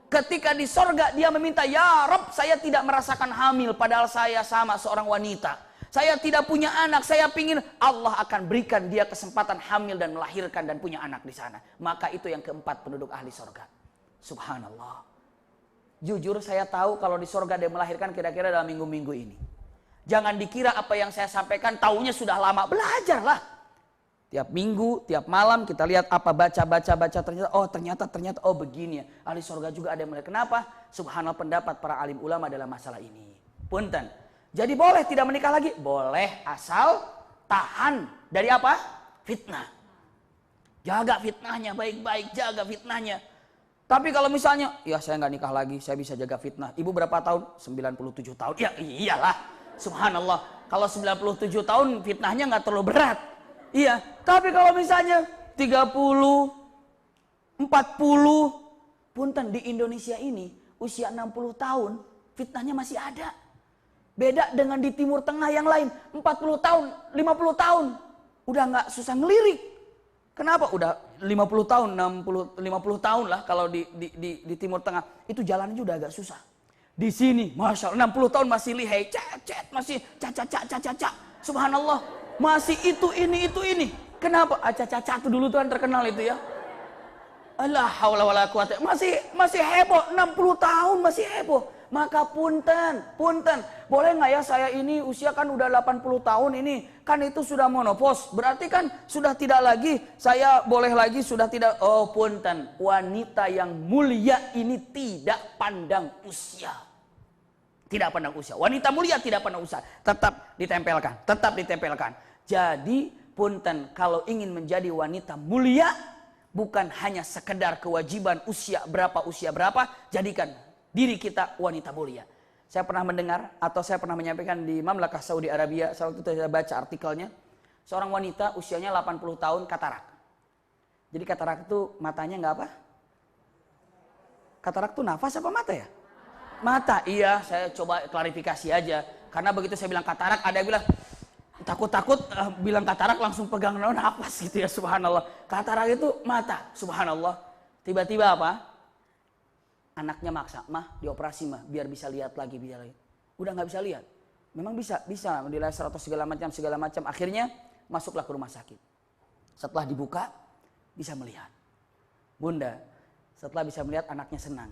Ketika di sorga dia meminta, ya Rob, saya tidak merasakan hamil padahal saya sama seorang wanita. Saya tidak punya anak, saya pingin. Allah akan berikan dia kesempatan hamil dan melahirkan dan punya anak di sana. Maka itu yang keempat penduduk ahli sorga. Subhanallah. Jujur saya tahu kalau di sorga dia melahirkan kira-kira dalam minggu-minggu ini. Jangan dikira apa yang saya sampaikan taunya sudah lama. Belajarlah. Tiap minggu, tiap malam kita lihat apa, baca, ternyata, oh begini ya. Ahli sorga juga ada yang melihat. Kenapa? Subhanallah, pendapat para alim ulama dalam masalah ini. Punten. Jadi boleh tidak menikah lagi? Boleh, asal tahan dari apa? Fitnah. Jaga fitnahnya baik-baik, jaga fitnahnya. Tapi kalau misalnya, ya saya nggak nikah lagi, saya bisa jaga fitnah. Ibu berapa tahun? 97 tahun. Ya iyalah, subhanallah. Kalau 97 tahun fitnahnya nggak terlalu berat. Iya, tapi kalau misalnya 30, 40, punten di Indonesia ini usia 60 tahun, fitnahnya masih ada. Beda dengan di Timur Tengah yang lain, 40 tahun, 50 tahun, udah nggak susah ngelirik. Kenapa? Udah 50 tahun, 50 tahun lah kalau di Timur Tengah, itu jalannya udah agak susah. Di sini, masya Allah, 60 tahun masih lihai, masih caca, subhanallah. Masih itu ini. Kenapa? Caca-caca itu dulu tuh kan terkenal itu ya. Allah haula wala quwata. Masih heboh, 60 tahun masih heboh. Maka punten. Boleh nggak ya saya ini usia kan udah 80 tahun ini. Kan itu sudah menopause. Berarti kan sudah tidak lagi. Saya boleh lagi sudah tidak. Oh punten. Wanita yang mulia ini tidak pandang usia. Tidak pandang usia. Wanita mulia tidak pandang usia. Tetap ditempelkan. Jadi punten, kalau ingin menjadi wanita mulia, bukan hanya sekedar kewajiban usia berapa, jadikan diri kita wanita mulia. Saya pernah mendengar atau saya pernah menyampaikan di Mamlakah Saudi Arabia, waktu itu saya baca artikelnya, seorang wanita usianya 80 tahun katarak. Jadi katarak itu matanya nggak apa? Katarak itu nafas apa mata ya? Mata, iya, saya coba klarifikasi aja. Karena begitu saya bilang katarak, ada yang bilang takut bilang katarak langsung pegang nafas gitu ya, subhanallah. Katarak itu mata, subhanallah. Tiba-tiba apa? Anaknya maksa, mah dioperasi mah biar bisa lihat lagi. Udah nggak bisa lihat. Memang bisa di laser atau segala macam. Akhirnya masuklah ke rumah sakit. Setelah dibuka bisa melihat. Bunda, setelah bisa melihat anaknya senang.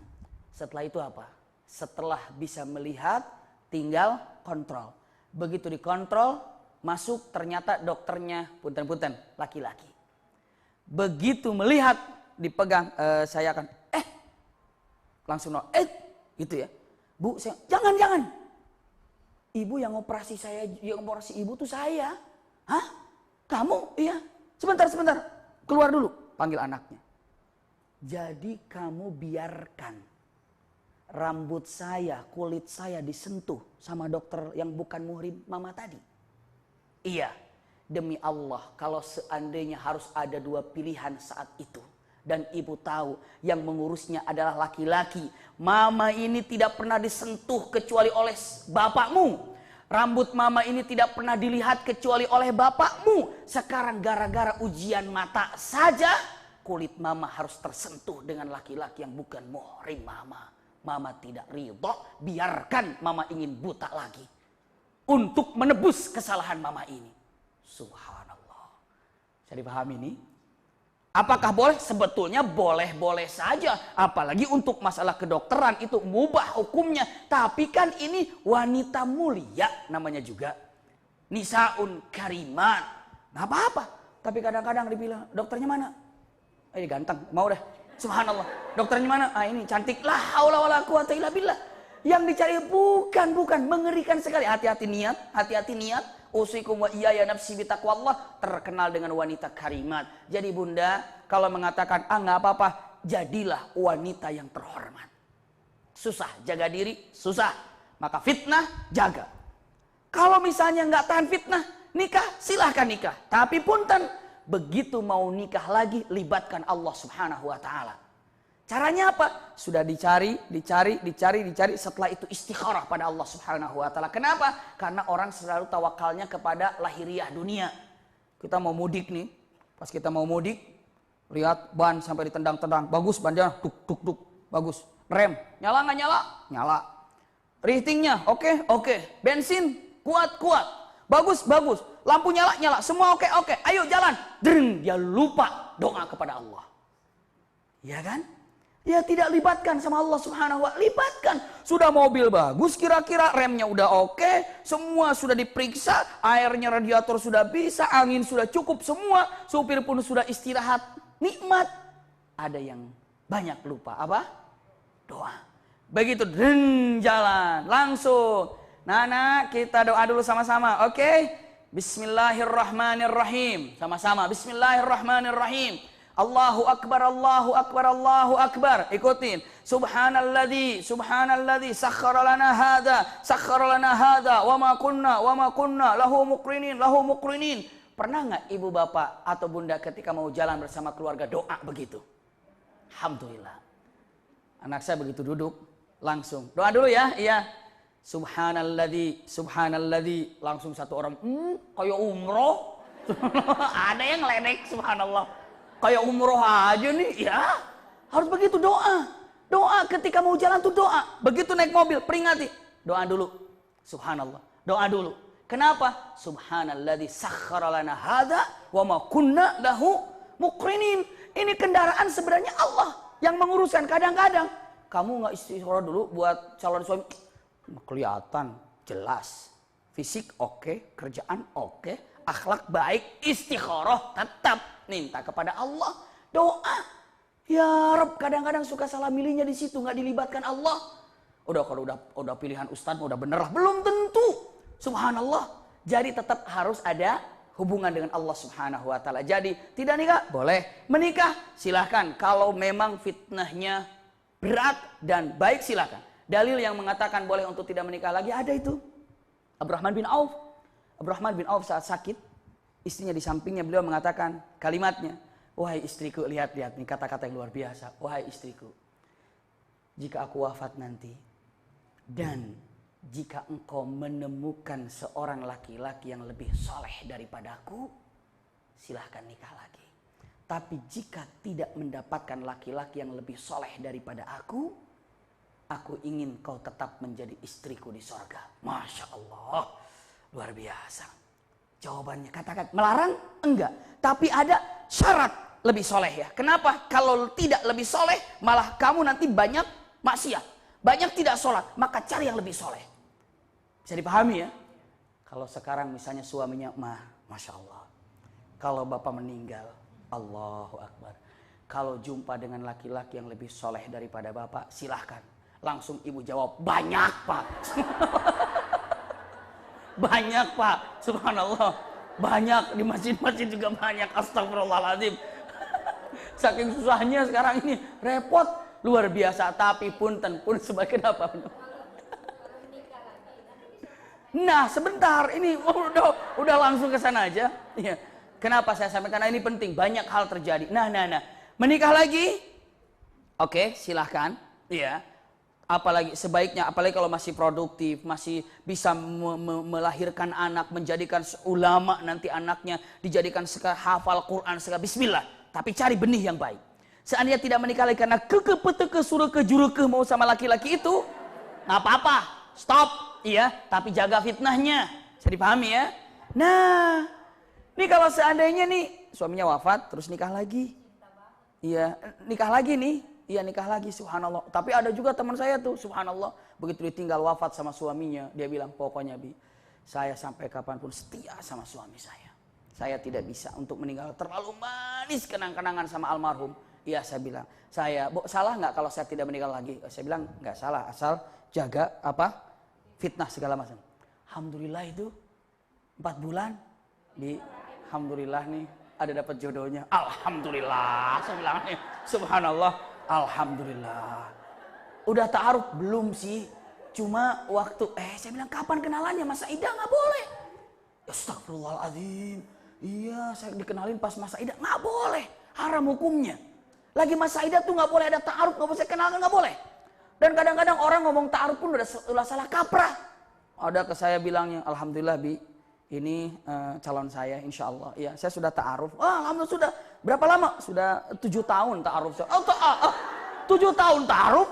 Setelah itu apa? Setelah bisa melihat tinggal kontrol. Begitu dikontrol, masuk ternyata dokternya punten laki-laki. Begitu melihat dipegang, saya akan langsung gitu ya. Bu, saya jangan. Ibu yang operasi ibu tuh saya. Hah? Kamu? Iya. Sebentar. Keluar dulu, panggil anaknya. Jadi kamu biarkan rambut saya, kulit saya disentuh sama dokter yang bukan muhrim mama tadi. Iya, demi Allah, kalau seandainya harus ada 2 pilihan saat itu, dan ibu tahu yang mengurusnya adalah laki-laki, mama ini tidak pernah disentuh kecuali oleh bapakmu. Rambut mama ini tidak pernah dilihat kecuali oleh bapakmu. Sekarang gara-gara ujian mata saja, kulit mama harus tersentuh dengan laki-laki yang bukan muhrim mama. Mama tidak ridho, biarkan mama ingin buta lagi. Untuk menebus kesalahan mama ini. Subhanallah. Bisa dipahami ini? Apakah boleh? Sebetulnya boleh-boleh saja. Apalagi untuk masalah kedokteran itu mubah hukumnya. Tapi kan ini wanita mulia namanya juga. Nisaun karimat. Nggak apa-apa. Tapi kadang-kadang dibilang, dokternya mana? Ini ganteng, mau deh. Subhanallah. Dokternya mana? Ah ini cantik. La haula wala quwata illa billah. Yang dicari bukan. Mengerikan sekali. Hati-hati niat. Usikum wa iyaya nafsi bitaqwallah, terkenal dengan wanita karimat. Jadi bunda, kalau mengatakan nggak apa-apa, jadilah wanita yang terhormat. Susah jaga diri, susah. Maka fitnah jaga. Kalau misalnya nggak tahan fitnah, nikah silahkan nikah. Tapi punten, begitu mau nikah lagi, libatkan Allah Subhanahu wa taala. Caranya apa? Sudah dicari. Setelah itu istikharah pada Allah Subhanahu wa taala. Kenapa? Karena orang selalu tawakalnya kepada lahiriah dunia. Kita mau mudik nih. Pas kita mau mudik, lihat ban sampai ditendang-tendang. Bagus bannya, tuk. Bagus. Rem, nyala nggak nyala? Nyala. Ratingnya, oke. Bensin, kuat. Bagus. Lampu nyala. Semua oke. Ayo jalan. Dia lupa doa kepada Allah. Ya kan? Ya tidak libatkan sama Allah Subhanahu wa ta'ala. Libatkan. Sudah mobil bagus kira-kira, remnya udah oke, semua sudah diperiksa, airnya radiator sudah bisa, angin sudah cukup semua, supir pun sudah istirahat, nikmat. Ada yang banyak lupa apa? Doa. Begitu jalan langsung. Nana, kita doa dulu sama-sama. Oke? Bismillahirrahmanirrahim. Sama-sama. Bismillahirrahmanirrahim. Allahu akbar, Allahu akbar, Allahu akbar. Ikutin. Subhanalladzi sakhkhara lana hadza wa ma kunna lahu muqrinin. Pernah nggak ibu bapak atau bunda ketika mau jalan bersama keluarga doa begitu? Alhamdulillah. Anak saya begitu duduk langsung doa dulu ya. Iya. Subhanalladzi langsung satu orang kayak umroh. Ada yang ngeledek subhanallah. Kayak umroh aja nih, ya harus begitu doa. Doa ketika mau jalan tuh doa. Begitu naik mobil peringati, doa dulu. Subhanallah, doa dulu. Kenapa? Subhanalladzi sakhkhara lana hadza wa ma kunna lahu muqrinin. Ini kendaraan sebenarnya Allah yang menguruskan. Kadang-kadang kamu nggak istikharah dulu buat calon suami, kelihatan jelas, fisik oke, kerjaan oke, akhlak baik, istikharah tetap. Minta kepada Allah, doa. Ya Rabb, kadang-kadang suka salah milihnya di situ, nggak dilibatkan Allah. Kalau udah pilihan ustadz udah bener lah, belum tentu. Subhanallah. Jadi tetap harus ada hubungan dengan Allah Subhanahu wa taala. Jadi tidak nikah boleh, menikah silahkan. Kalau memang fitnahnya berat dan baik silahkan. Dalil yang mengatakan boleh untuk tidak menikah lagi ada itu. Abdurrahman bin Auf saat sakit, istrinya di sampingnya, beliau mengatakan kalimatnya, wahai istriku, lihat nih kata-kata yang luar biasa. Wahai istriku, jika aku wafat nanti dan jika engkau menemukan seorang laki-laki yang lebih soleh daripadaku, silahkan nikah lagi. Tapi jika tidak mendapatkan laki-laki yang lebih soleh daripada aku ingin kau tetap menjadi istriku di sorga. Masya Allah, luar biasa. Jawabannya katakan melarang? Enggak. Tapi ada syarat lebih soleh ya. Kenapa? Kalau tidak lebih soleh malah kamu nanti banyak maksiat. Banyak tidak sholat. Maka cari yang lebih soleh. Bisa dipahami ya? Kalau sekarang misalnya suaminya Masya Allah. Kalau bapak meninggal, Allahu Akbar. Kalau jumpa dengan laki-laki yang lebih soleh daripada bapak, silahkan. Langsung ibu jawab, banyak pak. Banyak pak, subhanallah, banyak di masjid-masjid juga banyak, astagfirullahaladzim. Saking susahnya sekarang ini, repot, luar biasa. Tapi punten pun sebagai apa? Nah sebentar, ini udah langsung ke sana aja. Ya. Kenapa saya sampaikan? Karena ini penting, banyak hal terjadi. Nah, menikah lagi, oke, silahkan, ya. Apalagi sebaiknya, apalagi kalau masih produktif, masih bisa melahirkan anak, menjadikan ulama, nanti anaknya dijadikan hafal Quran, bismillah. Tapi cari benih yang baik. Seandainya tidak menikah lagi karena kekepeteke sureke jureke mau sama laki-laki itu, nggak apa-apa, stop, iya. Tapi jaga fitnahnya, bisa dipahami ya. Nah, ini kalau seandainya nih suaminya wafat, terus nikah lagi, iya, nikah lagi nih. Iya nikah lagi, subhanallah. Tapi ada juga teman saya tuh, subhanallah. Begitu ditinggal wafat sama suaminya, dia bilang, pokoknya Bi, saya sampai kapanpun setia sama suami saya. Saya tidak bisa untuk meninggal terlalu manis kenang-kenangan sama almarhum. Iya saya bilang, salah nggak kalau saya tidak meninggal lagi? Saya bilang, nggak salah, asal jaga fitnah segala macam. Alhamdulillah itu 4 bulan, alhamdulillah nih ada dapat jodohnya. Alhamdulillah, saya bilang nih, subhanallah. Alhamdulillah. Udah ta'aruf? Belum sih. Cuma waktu, saya bilang kapan kenalannya? Masa idah nggak boleh. Astagfirullahaladzim. Iya, saya dikenalin pas masa idah. Nggak boleh. Haram hukumnya. Lagi masa idah tuh nggak boleh ada ta'aruf, nggak boleh kenalan, nggak boleh. Dan kadang-kadang orang ngomong ta'aruf pun udah salah kaprah. Ada ke saya bilangnya, alhamdulillah Bi, ini calon saya insya Allah. Ya, saya sudah ta'aruf. Alhamdulillah sudah. Berapa lama? Sudah 7 tahun ta'aruf. 7 tahun ta'aruf?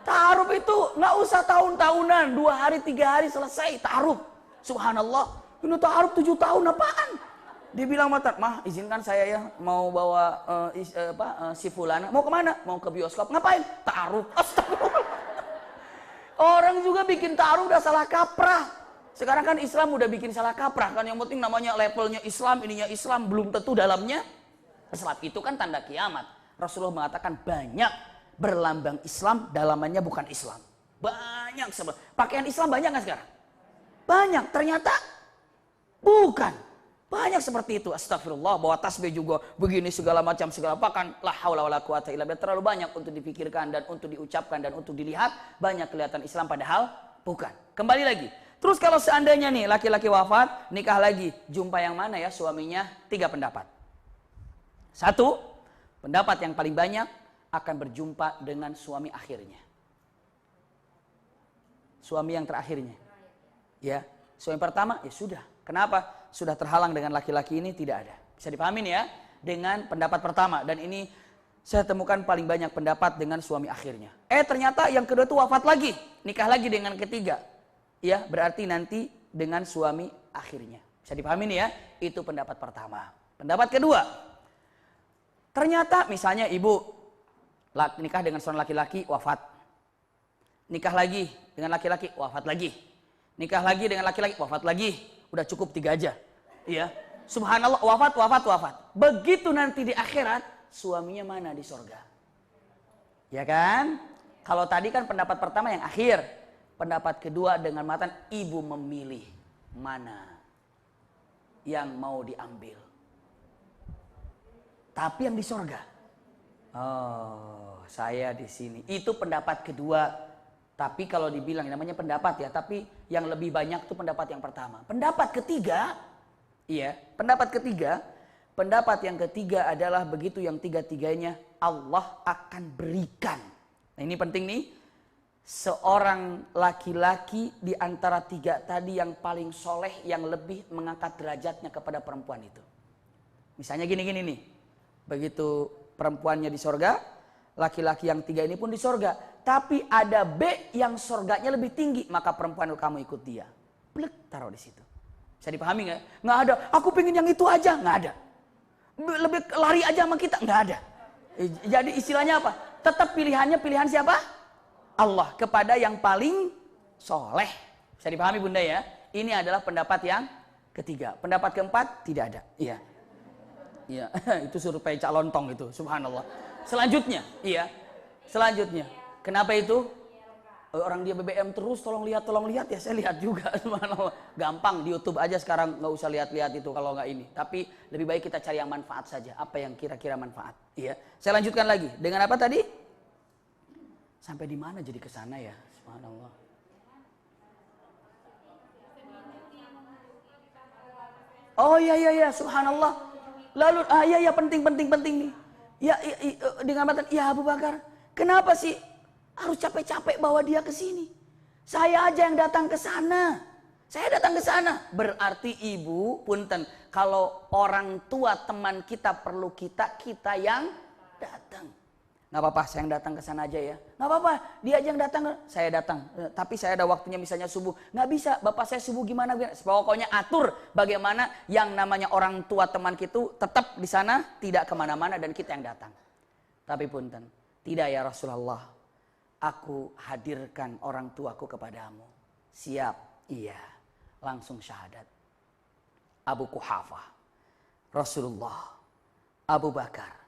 Ta'aruf itu nggak usah tahun-tahunan. 2 hari, 3 hari selesai ta'aruf. Subhanallah. Ini ta'aruf 7 tahun apaan? Dia bilang, mah izinkan saya ya mau bawa si fulana. Mau kemana? Mau ke bioskop. Ngapain? Ta'aruf. Astagfirullah. Orang juga bikin ta'aruf udah salah kaprah. Sekarang kan Islam udah bikin salah kaprah kan, yang penting namanya levelnya Islam, ininya Islam, belum tentu dalamnya Islam. Itu kan tanda kiamat. Rasulullah mengatakan banyak berlambang Islam, dalamannya bukan Islam. Banyak pakaian Islam banyak nggak sekarang? Banyak, ternyata bukan. Banyak seperti itu. Astagfirullah, bawa tasbih juga begini segala macam segala apa kan, la haula wala quwata illa billah. Terlalu banyak untuk dipikirkan dan untuk diucapkan dan untuk dilihat, banyak kelihatan Islam padahal bukan. Kembali lagi. Terus kalau seandainya nih laki-laki wafat, nikah lagi, jumpa yang mana ya suaminya? 3 pendapat. 1, pendapat yang paling banyak akan berjumpa dengan suami akhirnya. Suami yang terakhirnya. Ya, suami pertama ya sudah. Kenapa? Sudah terhalang dengan laki-laki ini, tidak ada. Bisa dipahami ya dengan pendapat pertama, dan ini saya temukan paling banyak pendapat dengan suami akhirnya. Ternyata yang kedua itu wafat lagi, nikah lagi dengan ketiga. Ya, berarti nanti dengan suami akhirnya. Bisa dipahami ya? Itu pendapat pertama. Pendapat kedua, ternyata misalnya ibu nikah dengan seorang laki-laki, wafat. Nikah lagi dengan laki-laki, wafat lagi. Nikah lagi dengan laki-laki, wafat lagi. Udah cukup 3 aja. Iya. Subhanallah, wafat. Begitu nanti di akhirat, suaminya mana di surga? Ya kan? Kalau tadi kan pendapat pertama yang akhir. Pendapat kedua dengan matan ibu memilih mana yang mau diambil. Tapi yang di surga. Oh, saya di sini. Itu pendapat kedua. Tapi kalau dibilang namanya pendapat ya, tapi yang lebih banyak itu pendapat yang pertama. Pendapat ketiga, pendapat yang ketiga adalah begitu yang tiga-tiganya Allah akan berikan. Nah ini penting nih. Seorang laki-laki di antara 3 tadi yang paling soleh, yang lebih mengangkat derajatnya kepada perempuan itu. Misalnya gini-gini nih. Begitu perempuannya di sorga, laki-laki yang 3 ini pun di sorga. Tapi ada B yang sorganya lebih tinggi, maka perempuan kamu ikut dia. Plek, taruh di situ. Bisa dipahami nggak? Nggak ada. Aku pengen yang itu aja, nggak ada. Lebih lari aja sama kita, nggak ada. Jadi istilahnya apa? Tetap pilihannya pilihan siapa? Allah, kepada yang paling soleh. Bisa dipahami bunda ya? Ini adalah pendapat yang ketiga. Pendapat keempat tidak ada. Iya. Itu survei Cak Lontong itu, subhanallah. Selanjutnya, selanjutnya. Kenapa itu? Orang dia BBM terus, tolong lihat ya, saya lihat juga, subhanallah. Gampang di YouTube aja sekarang, nggak usah lihat-lihat itu kalau nggak ini. Tapi lebih baik kita cari yang manfaat saja. Apa yang kira-kira manfaat? Iya. Saya lanjutkan lagi. Dengan apa tadi? Sampai di mana jadi ke sana ya? Subhanallah. Oh iya, subhanallah. Lalu penting nih. Dengan matan, ya Abu Bakar, kenapa sih Harus capek-capek bawa dia ke sini. Saya aja yang datang ke sana. Saya datang ke sana. Berarti ibu, punten, kalau orang tua teman kita perlu kita, kita yang datang. Nggak apa-apa, saya yang datang ke sana aja ya. Nggak apa-apa, dia aja yang datang, saya datang. Tapi saya ada waktunya misalnya subuh. Nggak bisa, bapak saya subuh gimana? Pokoknya atur bagaimana yang namanya orang tua teman kita tetap di sana, tidak kemana-mana dan kita yang datang. Tapi punten, tidak ya Rasulullah. Aku hadirkan orang tuaku kepadamu. Siap, iya. Langsung syahadat. Abu Quhafah, Rasulullah, Abu Bakar.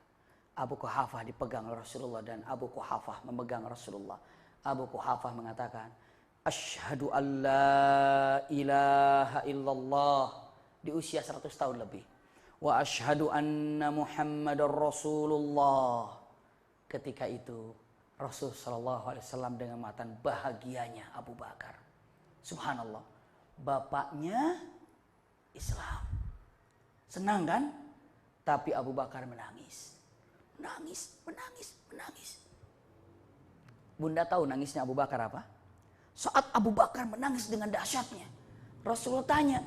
Abu Quhafah dipegang Rasulullah dan Abu Quhafah memegang Rasulullah. Abu Quhafah mengatakan, Asyhadu an la ilaha illallah. Di usia 100 tahun lebih. Wa asyhadu anna Muhammadar Rasulullah. Ketika itu Rasul sallallahu alaihi wasallam dengan matan bahagianya Abu Bakar. Subhanallah. Bapaknya Islam. Senang kan? Tapi Abu Bakar menangis. Menangis. Bunda tahu nangisnya Abu Bakar apa? Saat Abu Bakar menangis dengan dahsyatnya. Rasulullah tanya,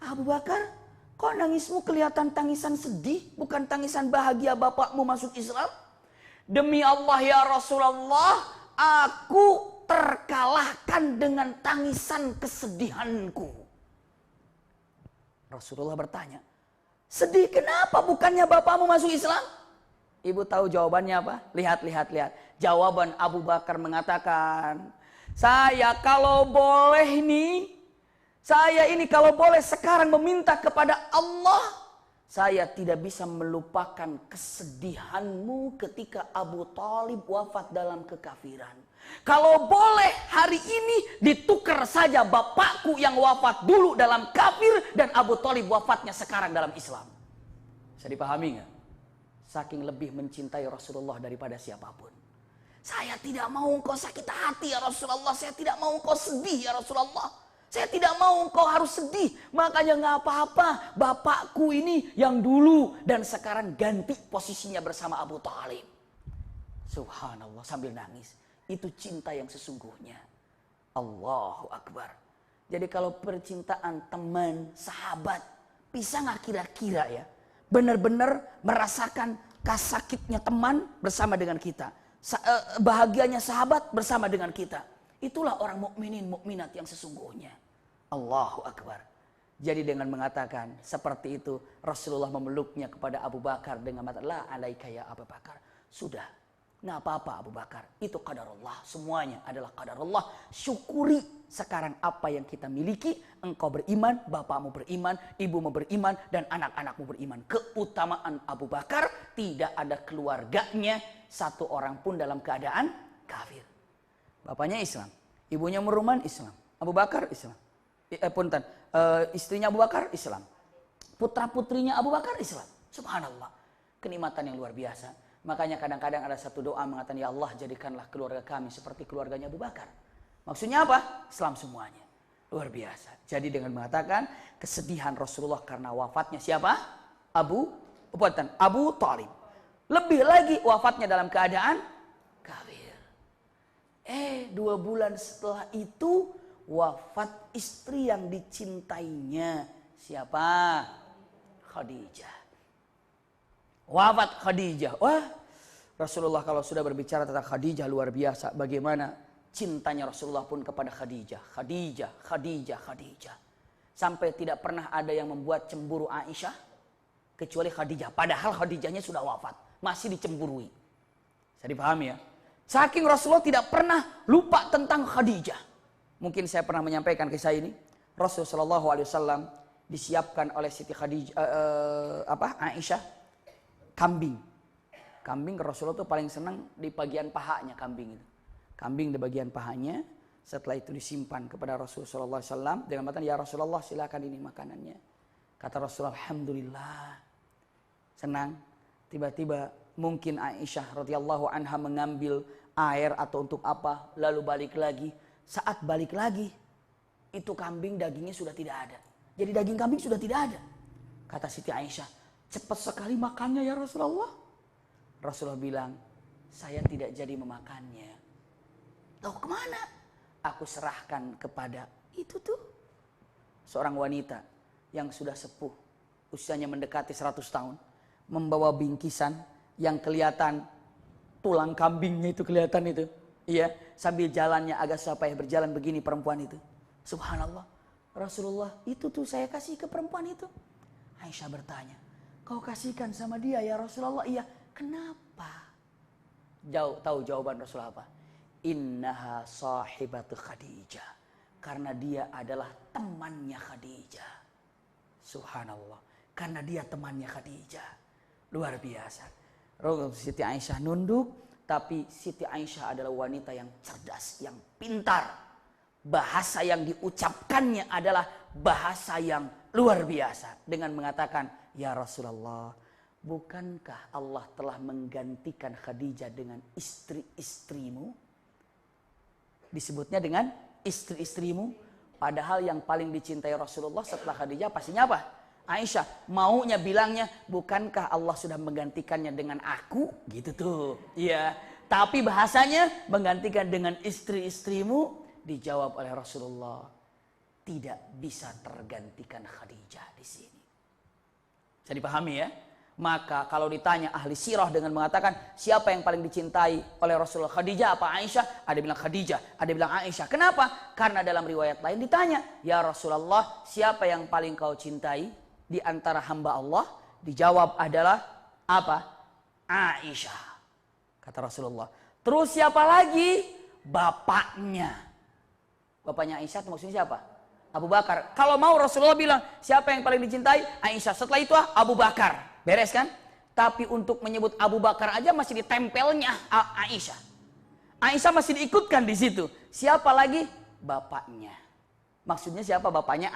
Abu Bakar, kok nangismu kelihatan tangisan sedih, bukan tangisan bahagia bapakmu masuk Islam? Demi Allah ya Rasulullah, aku terkalahkan dengan tangisan kesedihanku. Rasulullah bertanya, sedih kenapa bukannya bapakmu masuk Islam? Ibu tahu jawabannya apa? Lihat. Jawaban Abu Bakar mengatakan, saya ini kalau boleh sekarang meminta kepada Allah, saya tidak bisa melupakan kesedihanmu ketika Abu Thalib wafat dalam kekafiran. Kalau boleh hari ini ditukar saja bapakku yang wafat dulu dalam kafir dan Abu Thalib wafatnya sekarang dalam Islam. Bisa dipahami nggak? Saking lebih mencintai Rasulullah daripada siapapun. Saya tidak mau engkau sakit hati ya Rasulullah. Saya tidak mau engkau sedih ya Rasulullah. Saya tidak mau engkau harus sedih. Makanya nggak apa-apa. Bapakku ini yang dulu dan sekarang ganti posisinya bersama Abu Thalib. Subhanallah, sambil nangis. Itu cinta yang sesungguhnya. Allahu Akbar. Jadi kalau percintaan teman, sahabat, bisa nggak kira-kira ya? Benar-benar merasakan sakitnya teman bersama dengan kita. Bahagianya sahabat bersama dengan kita. Itulah orang mukminin mukminat yang sesungguhnya. Allahu Akbar. Jadi dengan mengatakan seperti itu, Rasulullah memeluknya kepada Abu Bakar dengan mata, la alaika ya Abu Bakar. Sudah, nggak apa-apa Abu Bakar. Itu qadarullah. Semuanya adalah qadarullah. Syukuri sekarang apa yang kita miliki. Engkau beriman, bapakmu beriman, ibumu beriman, dan anak-anakmu beriman. Keutamaan Abu Bakar, tidak ada keluarganya satu orang pun dalam keadaan kafir. Bapaknya Islam, ibunya Meruman Islam, Abu Bakar Islam. Istrinya Abu Bakar Islam. Putra-putrinya Abu Bakar Islam. Subhanallah. Kenikmatan yang luar biasa. Makanya kadang-kadang ada satu doa mengatakan, ya Allah jadikanlah keluarga kami seperti keluarganya Abu Bakar. Maksudnya apa? Islam semuanya. Luar biasa. Jadi dengan mengatakan kesedihan Rasulullah karena wafatnya siapa? Abu Thalib. Lebih lagi wafatnya dalam keadaan kafir. 2 bulan setelah itu wafat istri yang dicintainya. Siapa? Khadijah. Wafat Khadijah. Wah, Rasulullah kalau sudah berbicara tentang Khadijah luar biasa. Bagaimana cintanya Rasulullah pun kepada Khadijah. Khadijah. Sampai tidak pernah ada yang membuat cemburu Aisyah kecuali Khadijah. Padahal Khadijahnya sudah wafat. Masih dicemburui. Bisa dipahami ya? Saking Rasulullah tidak pernah lupa tentang Khadijah. Mungkin saya pernah menyampaikan kisah ini. Rasulullah SAW disiapkan oleh Siti Khadijah, Aisyah, kambing. Kambing Rasulullah itu paling senang di bagian pahanya kambing itu. Kambing di bagian pahanya. Setelah itu disimpan kepada Rasulullah SAW. Dengan mengatakan, ya Rasulullah silakan ini makanannya. Kata Rasulullah, alhamdulillah. Senang. Tiba-tiba mungkin Aisyah radhiyallahu anha mengambil air atau untuk apa. Lalu balik lagi. Saat balik lagi. Itu kambing dagingnya sudah tidak ada. Jadi daging kambing sudah tidak ada. Kata Siti Aisyah, cepat sekali makannya ya Rasulullah. Rasulullah bilang, saya tidak jadi memakannya. Tahu kemana? Aku serahkan kepada itu tuh. Seorang wanita yang sudah sepuh, usianya mendekati 100 tahun. Membawa bingkisan yang kelihatan tulang kambingnya itu kelihatan itu. Iya, sambil jalannya agak susah payah berjalan begini perempuan itu. Subhanallah. Rasulullah, itu tuh saya kasih ke perempuan itu. Aisyah bertanya, kau kasihkan sama dia ya Rasulullah? Iya. Kenapa? Tahu jawaban Rasulullah apa? Innaha sahibatu Khadijah. Karena dia adalah temannya Khadijah. Subhanallah. Karena dia temannya Khadijah. Luar biasa. Siti Aisyah nunduk. Tapi Siti Aisyah adalah wanita yang cerdas, yang pintar. Bahasa yang diucapkannya adalah bahasa yang luar biasa. Dengan mengatakan, ya Rasulullah, bukankah Allah telah menggantikan Khadijah dengan istri-istrimu? Disebutnya dengan istri-istrimu. Padahal yang paling dicintai Rasulullah setelah Khadijah pastinya apa? Aisyah. Maunya bilangnya, bukankah Allah sudah menggantikannya dengan aku? Gitu tuh. Iya. Tapi bahasanya menggantikan dengan istri-istrimu. Dijawab oleh Rasulullah. Tidak bisa tergantikan Khadijah di sini. Bisa dipahami ya? Maka kalau ditanya ahli sirah dengan mengatakan siapa yang paling dicintai oleh Rasulullah, Khadijah apa Aisyah? Ada bilang Khadijah, ada bilang Aisyah. Kenapa? Karena dalam riwayat lain ditanya, ya Rasulullah, siapa yang paling kau cintai di antara hamba Allah? Dijawab adalah apa? Aisyah. Kata Rasulullah. Terus siapa lagi? Bapaknya. Bapaknya Aisyah maksudnya siapa? Abu Bakar. Kalau mau Rasulullah bilang siapa yang paling dicintai? Aisyah. Setelah itu Abu Bakar. Beres kan? Tapi untuk menyebut Abu Bakar aja masih ditempelnya Aisyah. Aisyah masih diikutkan di situ. Siapa lagi? Bapaknya. Maksudnya siapa bapaknya?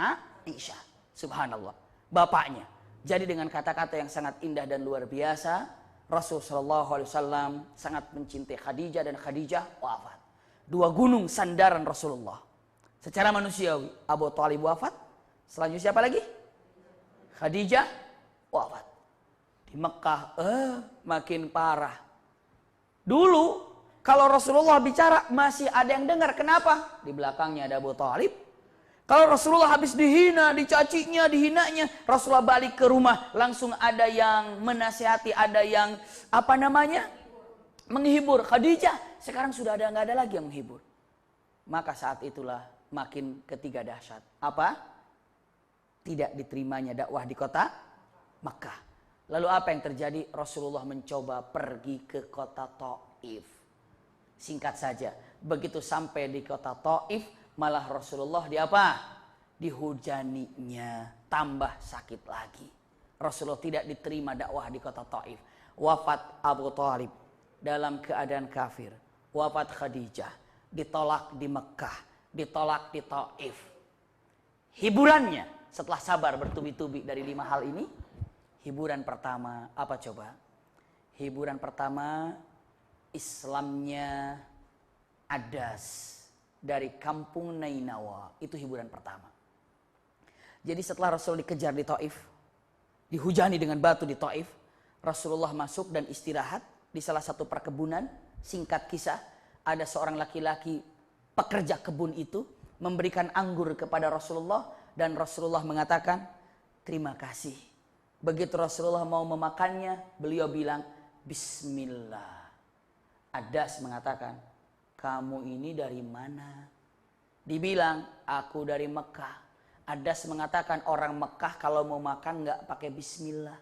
Aisyah. Subhanallah. Bapaknya. Jadi dengan kata-kata yang sangat indah dan luar biasa, Rasulullah SAW sangat mencintai Khadijah dan Khadijah wafat. Dua gunung sandaran Rasulullah. Secara manusiawi, Abu Thalib wafat. Selanjutnya siapa lagi? Khadijah wafat. Di Mekah, makin parah. Dulu, kalau Rasulullah bicara, masih ada yang dengar. Kenapa? Di belakangnya ada Abu Thalib. Kalau Rasulullah habis dihina, dicacinya, dihinanya, Rasulullah balik ke rumah, langsung ada yang menasihati, ada yang, menghibur. Khadijah, sekarang sudah nggak ada lagi yang menghibur. Maka saat itulah makin ketiga dahsyat. Apa? Tidak diterimanya dakwah di kota Makkah. Lalu apa yang terjadi? Rasulullah mencoba pergi ke kota Taif. Singkat saja, begitu sampai di kota Taif, malah Rasulullah dihujaninya, tambah sakit lagi. Rasulullah tidak diterima dakwah di kota Taif. Wafat Abu Thalib dalam keadaan kafir. Wafat Khadijah, ditolak di Mekah, ditolak di Taif. Hiburannya setelah sabar bertubi-tubi dari 5 hal ini, hiburan pertama apa coba? Hiburan pertama, Islamnya Adas dari kampung Nainawa. Itu hiburan pertama. Jadi setelah Rasul dikejar di Taif, dihujani dengan batu di Taif, Rasulullah masuk dan istirahat di salah satu perkebunan. Singkat kisah, ada seorang laki-laki pekerja kebun itu memberikan anggur kepada Rasulullah, dan Rasulullah mengatakan, terima kasih. Begitu Rasulullah mau memakannya, beliau bilang, Bismillah. Adas mengatakan, kamu ini dari mana? Dibilang, aku dari Mekah. Adas mengatakan, orang Mekah kalau mau makan nggak pakai Bismillah.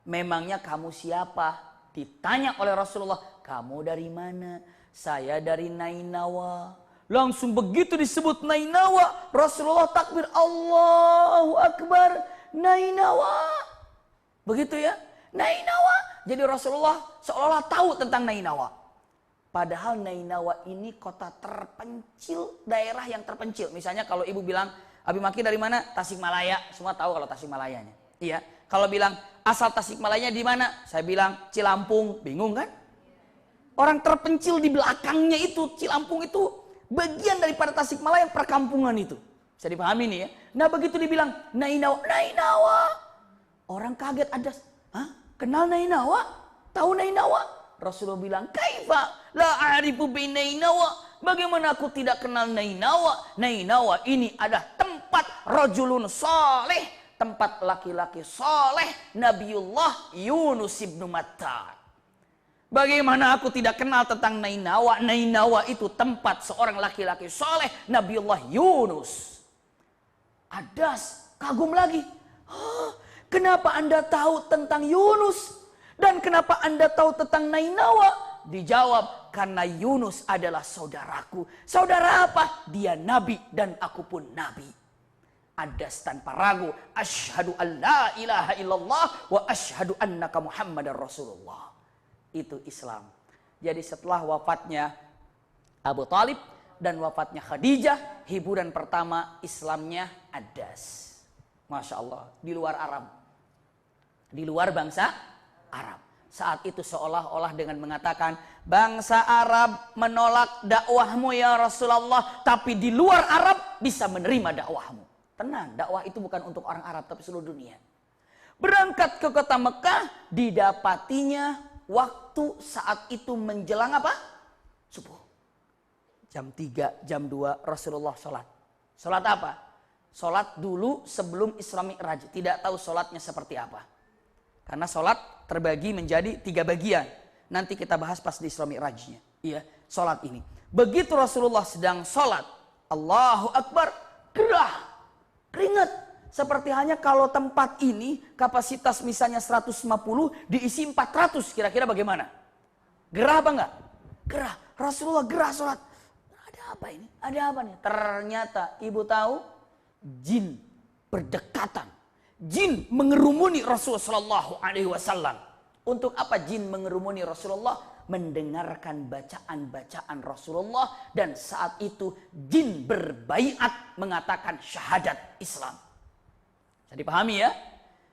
Memangnya kamu siapa? Ditanya oleh Rasulullah, kamu dari mana? Saya dari Nainawa. Langsung begitu disebut Nainawa, Rasulullah takbir, Allahu Akbar, Nainawa. Begitu ya, Nainawa. Jadi Rasulullah seolah-olah tahu tentang Nainawa. Padahal Nainawa ini kota terpencil, daerah yang terpencil. Misalnya kalau ibu bilang, Abi Maki dari mana? Tasikmalaya. Semua tahu kalau Tasikmalayanya. Iya. Kalau bilang asal Tasikmalaya di mana? Saya bilang Cilampung. Bingung kan? Orang terpencil di belakangnya itu, Cilampung itu bagian daripada Tasikmalaya, perkampungan itu. Bisa dipahami nih ya. Nah begitu dibilang Nainawa, Nainawa. Orang kaget, ada, hah? Kenal Nainawa? Tahu Nainawa? Rasulullah bilang, "Kaifa la a'rifu bi Nainawa?" Bagaimana aku tidak kenal Nainawa? Nainawa ini adalah tempat rajulun saleh, tempat laki-laki saleh, Nabiullah Yunus ibnu Matta. Bagaimana aku tidak kenal tentang Nainawa? Nainawa itu tempat seorang laki-laki saleh, Nabiullah Yunus. Adas kagum lagi. Kenapa Anda tahu tentang Yunus? Dan kenapa Anda tahu tentang Nainawa? Dijawab, karena Yunus adalah saudaraku. Saudara apa? Dia nabi dan aku pun nabi. Adas tanpa ragu, asyhadu an la ilaha illallah wa asyhadu annaka Muhammadar Rasulullah. Itu Islam. Jadi setelah wafatnya Abu Talib dan wafatnya Khadijah, hiburan pertama Islamnya Adas. Masya Allah, di luar Arab. Di luar bangsa Arab. Saat itu seolah-olah dengan mengatakan, bangsa Arab menolak dakwahmu ya Rasulullah, tapi di luar Arab bisa menerima dakwahmu. Tenang, dakwah itu bukan untuk orang Arab, tapi seluruh dunia. Berangkat ke kota Mekah, didapatinya waktu saat itu menjelang apa? Subuh. Jam 3, jam 2 Rasulullah sholat. Sholat apa? Sholat dulu sebelum Isra Mi'raj. Tidak tahu sholatnya seperti apa. Karena sholat terbagi menjadi 3 bagian. Nanti kita bahas pas di Isra Mi'rajnya. Iya, sholat ini. Begitu Rasulullah sedang sholat, Allahu Akbar, gerah, keringat. Seperti hanya kalau tempat ini kapasitas misalnya 150 diisi 400, kira-kira bagaimana? Gerah apa enggak? Gerah. Rasulullah gerah sholat. Ada apa ini? Ada apa nih? Ternyata ibu tahu, jin berdekatan. Jin mengerumuni Rasulullah Shallallahu Alaihi Wasallam. Untuk apa jin mengerumuni Rasulullah? Mendengarkan bacaan-bacaan Rasulullah, dan saat itu jin berbaiat mengatakan syahadat Islam. Bisa dipahami ya?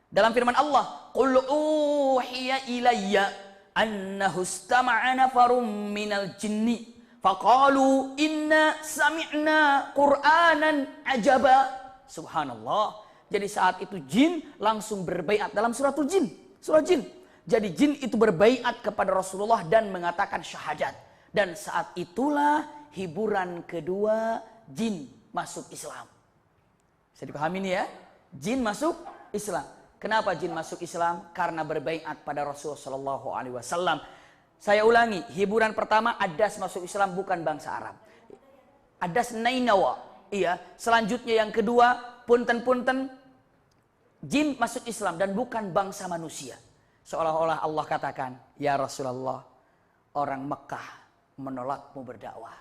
Dalam firman Allah, "Qul uhiya ilayya annahu istama'a nafarum minal jinni faqalu inna sami'na Qur'anan ajaba." Subhanallah. Jadi saat itu jin langsung berbaiat dalam suratul jin, surah jin. Jadi jin itu berbaiat kepada Rasulullah dan mengatakan syahadat. Dan saat itulah hiburan kedua, jin masuk Islam. Bisa dipahami nih ya? Jin masuk Islam. Kenapa jin masuk Islam? Karena berbaiat pada Rasulullah Shallallahu Alaihi Wasallam. Saya ulangi, hiburan pertama Adas masuk Islam, bukan bangsa Arab. Adas Nainawa. Iya. Selanjutnya yang kedua, punten-punten, jin masuk Islam dan bukan bangsa manusia. Seolah-olah Allah katakan, ya Rasulullah, orang Mekah menolakmu berdakwah.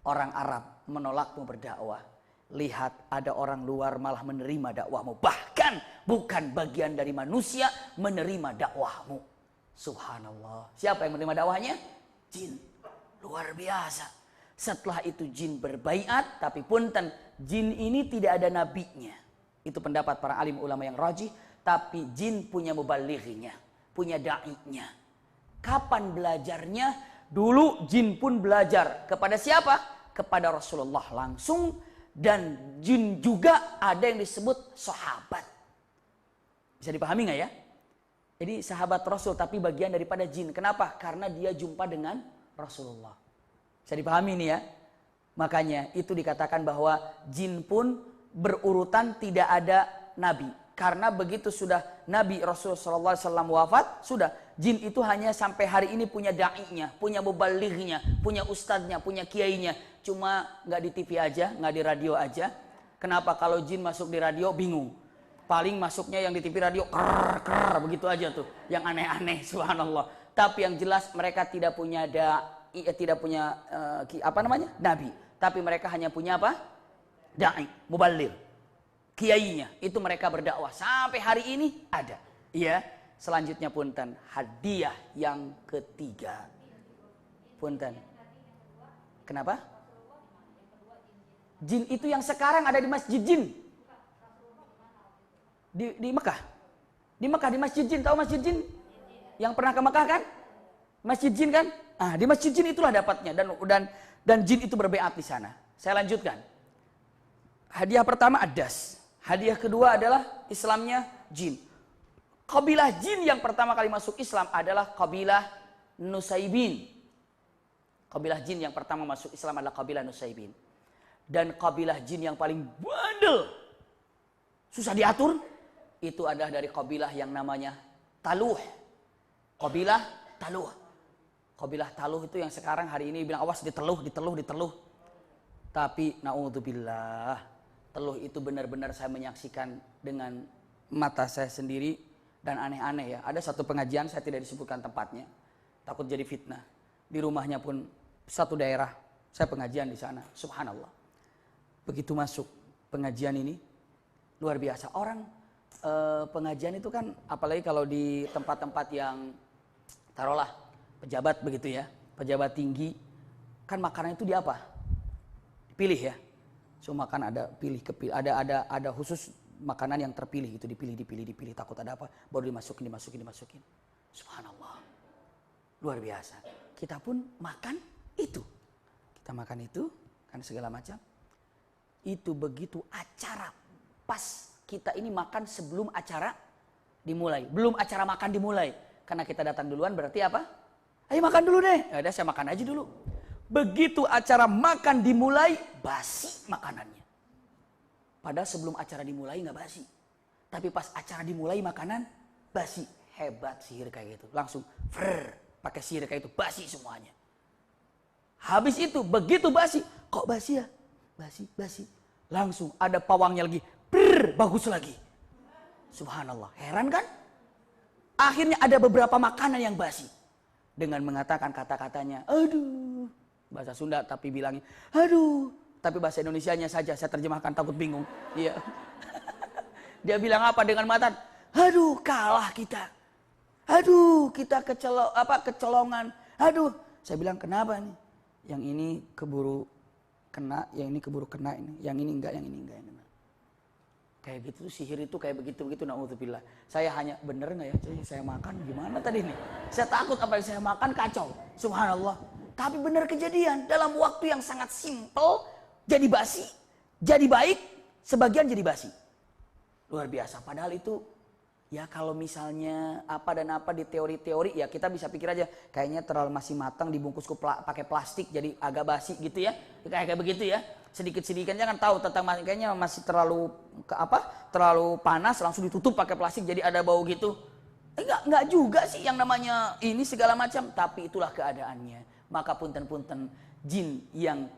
Orang Arab menolakmu berdakwah. Lihat, ada orang luar malah menerima dakwahmu. Bahkan bukan bagian dari manusia menerima dakwahmu. Subhanallah. Siapa yang menerima dakwahnya? Jin. Luar biasa. Setelah itu jin berbaiat, tapi punten, jin ini tidak ada nabinya. Itu pendapat para alim ulama yang rajih. Tapi jin punya mubalighinya, punya da'inya. Kapan belajarnya? Dulu jin pun belajar. Kepada siapa? Kepada Rasulullah langsung. Dan jin juga ada yang disebut sahabat. Bisa dipahami nggak ya? Jadi sahabat Rasul tapi bagian daripada jin. Kenapa? Karena dia jumpa dengan Rasulullah. Bisa dipahami nih ya? Makanya itu dikatakan bahwa jin pun berurutan tidak ada nabi. Karena begitu sudah Nabi Rasulullah SAW wafat, sudah jin itu hanya sampai hari ini punya da'inya, punya mubalighnya, punya ustadznya, punya kiainya. Cuma nggak di TV aja, nggak di radio aja. Kenapa? Kalau jin masuk di radio bingung. Paling masuknya yang di TV radio krrr, begitu aja tuh, yang aneh-aneh, subhanallah. Tapi yang jelas mereka tidak punya nabi. Tapi mereka hanya punya apa? Da'i, mubaligh. Kiainya, itu mereka berdakwah sampai hari ini ada. Iya, selanjutnya punten, hadiah yang ketiga. Punten. Kenapa? Jin itu yang sekarang ada di Masjid Jin. Di Mekah. Di Mekah di Masjid Jin, tahu Masjid Jin? Yang pernah ke Mekah kan? Masjid Jin kan? Ah, di Masjid Jin itulah dapatnya dan jin itu berbaiat di sana. Saya lanjutkan. Hadiah pertama Adas. Hadiah kedua adalah Islamnya jin. Kabilah jin yang pertama kali masuk Islam adalah kabilah Nusaybin. Kabilah jin yang pertama masuk Islam adalah kabilah Nusaybin. Dan kabilah jin yang paling bandel, susah diatur, itu adalah dari kabilah yang namanya Taluh. Kabilah Taluh. Kabilah Taluh itu yang sekarang hari ini bilang awas diteluh. Tapi naudzubillah, teluh itu benar-benar saya menyaksikan dengan mata saya sendiri dan aneh-aneh ya. Ada satu pengajian, saya tidak disebutkan tempatnya, takut jadi fitnah. Di rumahnya pun satu daerah, saya pengajian di sana. Subhanallah. Begitu masuk pengajian ini, luar biasa. Orang pengajian itu kan, apalagi kalau di tempat-tempat yang taruhlah pejabat begitu ya, pejabat tinggi, kan makanan itu di apa? Pilih ya. So makan ada pilih kepilih, ada khusus makanan yang terpilih itu dipilih, takut ada apa baru dimasukin. Subhanallah. Luar biasa. Kita pun makan itu. Kita makan itu kan segala macam. Itu begitu acara pas kita ini makan sebelum acara dimulai. Belum acara makan dimulai. Karena kita datang duluan berarti apa? Ayo makan dulu deh. Ya udah saya makan aja dulu. Begitu acara makan dimulai, basi makanannya. Padahal sebelum acara dimulai nggak basi. Tapi pas acara dimulai makanan basi. Hebat sihir kayak gitu. Langsung pakai sihir kayak itu, basi semuanya. Habis itu begitu basi, kok basi ya? Basi. Langsung ada pawangnya lagi, bagus lagi. Subhanallah, heran kan? Akhirnya ada beberapa makanan yang basi. Dengan mengatakan kata-katanya, aduh. Bahasa Sunda tapi bilangnya, aduh. Tapi bahasa Indonesianya saja saya terjemahkan, takut bingung. Iya. Dia bilang apa dengan mata? Aduh, kalah kita. Aduh, kita kecolongan. Aduh, saya bilang kenapa nih? Yang ini keburu kena, yang ini keburu kena ini. Yang ini enggak. Kayak gitu, sihir itu kayak begitu, naudzubillah. Saya hanya, bener nggak ya? Saya makan gimana tadi nih? Saya takut apa yang saya makan kacau. Subhanallah. Tapi benar kejadian dalam waktu yang sangat simpel, jadi basi, jadi baik, sebagian jadi basi. Luar biasa. Padahal itu ya kalau misalnya apa dan apa di teori-teori ya kita bisa pikir aja kayaknya terlalu masih matang dibungkus pakai plastik jadi agak basi gitu ya. Kayak begitu ya. Sedikit-sedikit jangan tahu tentang kayaknya masih terlalu terlalu panas langsung ditutup pakai plastik jadi ada bau gitu. Enggak juga sih yang namanya ini segala macam, tapi itulah keadaannya. Maka punten-punten jin yang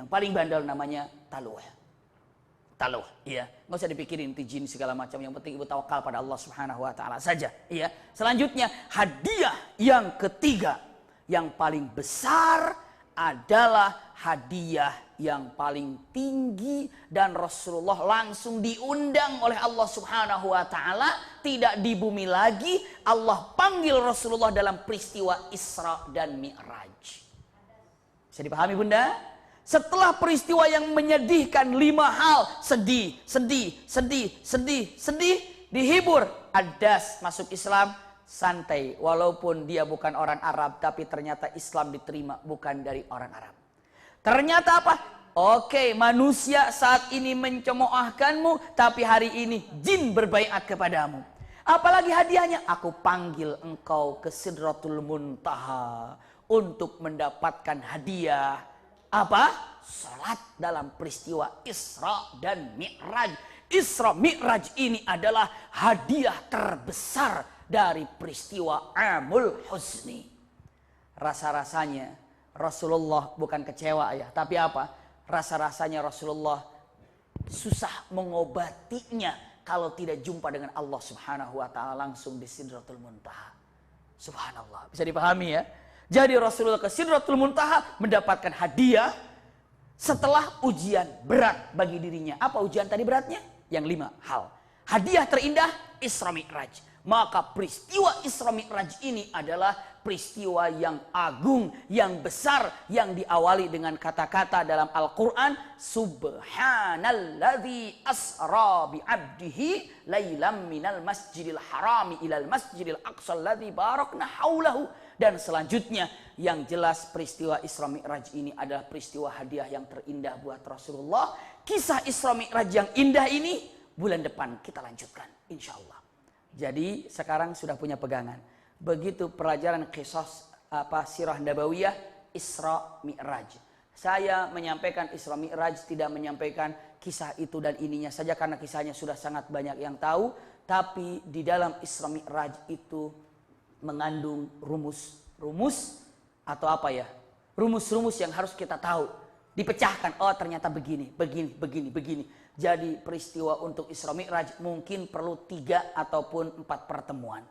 paling bandel namanya Taluh, iya. Nggak usah dipikirin itu jin segala macam. Yang penting ibu tawakal pada Allah Subhanahu Wa Taala saja, iya. Selanjutnya hadiah yang ketiga yang paling besar adalah hadiah yang paling tinggi dan Rasulullah langsung diundang oleh Allah Subhanahu Wa Taala, tidak di bumi lagi. Allah panggil Rasulullah dalam peristiwa Isra dan Mi'raj. Bisa dipahami Bunda? Setelah peristiwa yang menyedihkan 5 hal, sedih, dihibur, Adas masuk Islam, santai. Walaupun dia bukan orang Arab, tapi ternyata Islam diterima bukan dari orang Arab. Ternyata apa? Oke, manusia saat ini mencemoohkanmu, tapi hari ini jin berbaiat kepadamu. Apalagi hadiahnya? Aku panggil engkau ke Sidratul Muntaha untuk mendapatkan hadiah. Apa? Salat dalam peristiwa Isra dan Mi'raj. Isra Mi'raj ini adalah hadiah terbesar dari peristiwa Amul Huzni. Rasa-rasanya Rasulullah bukan kecewa ya, tapi apa? Rasa-rasanya Rasulullah susah mengobatinya kalau tidak jumpa dengan Allah Subhanahu Wa Taala langsung di Sidratul Muntaha. Subhanallah, bisa dipahami ya? Jadi Rasulullah ke Sidratul Muntaha mendapatkan hadiah setelah ujian berat bagi dirinya. Apa ujian tadi beratnya? Yang 5 hal. Hadiah terindah Isra Mi'raj. Maka peristiwa Isra Mi'raj ini adalah peristiwa yang agung, yang besar, yang diawali dengan kata-kata dalam Al-Quran, Subhanalladzi asra bi'abdihi laylam minal masjidil harami ilal masjidil aqsal ladzi barakna haulahu. Dan selanjutnya yang jelas peristiwa Isra Mi'raj ini adalah peristiwa hadiah yang terindah buat Rasulullah. Kisah Isra Mi'raj yang indah ini bulan depan kita lanjutkan insya Allah. Jadi sekarang sudah punya pegangan. Begitu pelajaran qisas sirah nabawiyah Isra Mi'raj. Saya menyampaikan Isra Mi'raj, tidak menyampaikan kisah itu dan ininya saja karena kisahnya sudah sangat banyak yang tahu. Tapi di dalam Isra Mi'raj itu mengandung rumus atau apa ya? Rumus-rumus yang harus kita tahu. Dipecahkan, oh ternyata begini. Jadi peristiwa untuk Isra Mi'raj mungkin perlu 3 ataupun 4 pertemuan.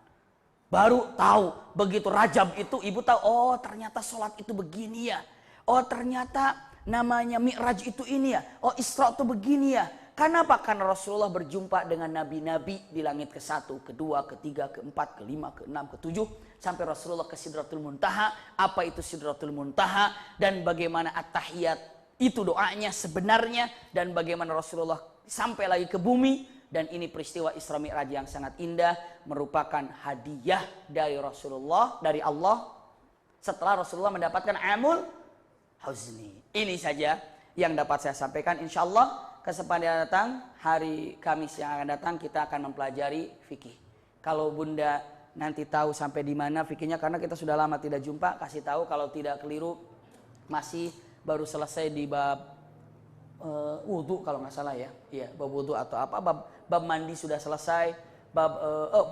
Baru tahu, begitu Rajab itu ibu tahu, oh ternyata sholat itu begini ya. Oh ternyata namanya Mi'raj itu ini ya. Oh Isra itu begini ya. Kenapa? Karena Rasulullah berjumpa dengan nabi-nabi di langit ke-1, ke-2, ke-3, ke-4, ke-5, ke-6, ke-7. Sampai Rasulullah ke Sidratul Muntaha. Apa itu Sidratul Muntaha? Dan bagaimana at-tahiyat itu doanya sebenarnya. Dan bagaimana Rasulullah sampai lagi ke bumi. Dan ini peristiwa Isra Mi'raj yang sangat indah. Merupakan hadiah dari Rasulullah, dari Allah. Setelah Rasulullah mendapatkan amul huzni. Ini saja yang dapat saya sampaikan. InsyaAllah kesempatan datang, hari Kamis yang akan datang kita akan mempelajari fikih. Kalau Bunda nanti tahu sampai di mana fikihnya, karena kita sudah lama tidak jumpa, kasih tahu kalau tidak keliru masih baru selesai di bab wudu kalau nggak salah ya. Iya, bab wudu atau apa, bab mandi sudah selesai, bab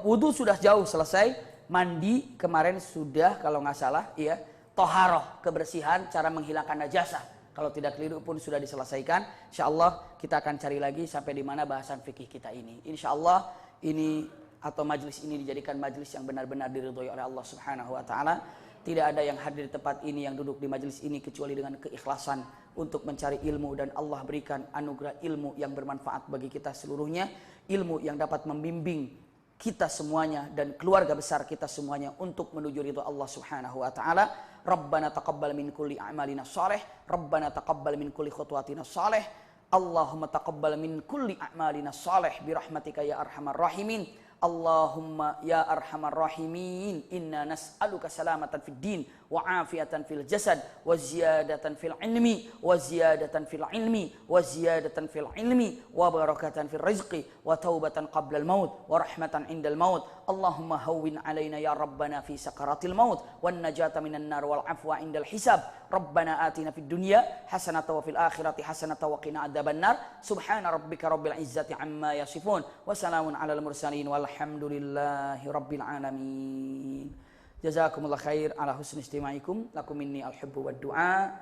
wudu sudah jauh selesai, mandi kemarin sudah kalau nggak salah, iya. Toharoh, kebersihan, cara menghilangkan najasah. Kalau tidak keliru pun sudah diselesaikan. InsyaAllah kita akan cari lagi sampai di mana bahasan fikih kita ini. InsyaAllah ini atau majelis ini dijadikan majelis yang benar-benar diridhoi oleh Allah Subhanahu wa taala. Tidak ada yang hadir di tempat ini, yang duduk di majelis ini kecuali dengan keikhlasan untuk mencari ilmu, dan Allah berikan anugerah ilmu yang bermanfaat bagi kita seluruhnya, ilmu yang dapat membimbing kita semuanya dan keluarga besar kita semuanya untuk menuju ridha Allah Subhanahu wa taala. Rabbana taqabbal min kulli a'malina shalih, Rabbana taqabbal min kulli khutwatina shalih, Allahumma taqabbal min kulli a'malina shalih bi rahmatika ya arhamar rahimin. Allahumma ya arhamar rahimin, inna nas'aluka salamatan fid din wa afiatan fil jasad wa ziyadatan fil ilmi wa ziyadatan fil ilmi wa ziyadatan fil ilmi wa barakatan fil rizqi wa taubatan qabla al maut wa rahmatan indal maut. Allahumma hawwin alaina ya rabbana fi sakaratil maut wan najata minan nar wal afwa indal hisab. Rabbana atina fid dunya hasanatan wa fil akhirati hasanatan wa qina adzabannar. Subhana rabbika rabbil izzati amma yasifun wa salamun alal mursalin walhamdulillahi rabbil alamin. Jazakumullah khair ala husni istimaikum. Lakum minni al-hubbu wad du'a.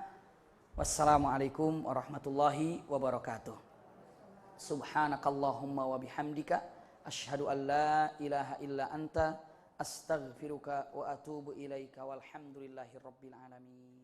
Wassalamualaikum warahmatullahi wabarakatuh. Subhanakallahumma wa bihamdika asyhadu an la ilaha illa anta astaghfiruka wa atubu ilaika walhamdulillahi rabbil alamin.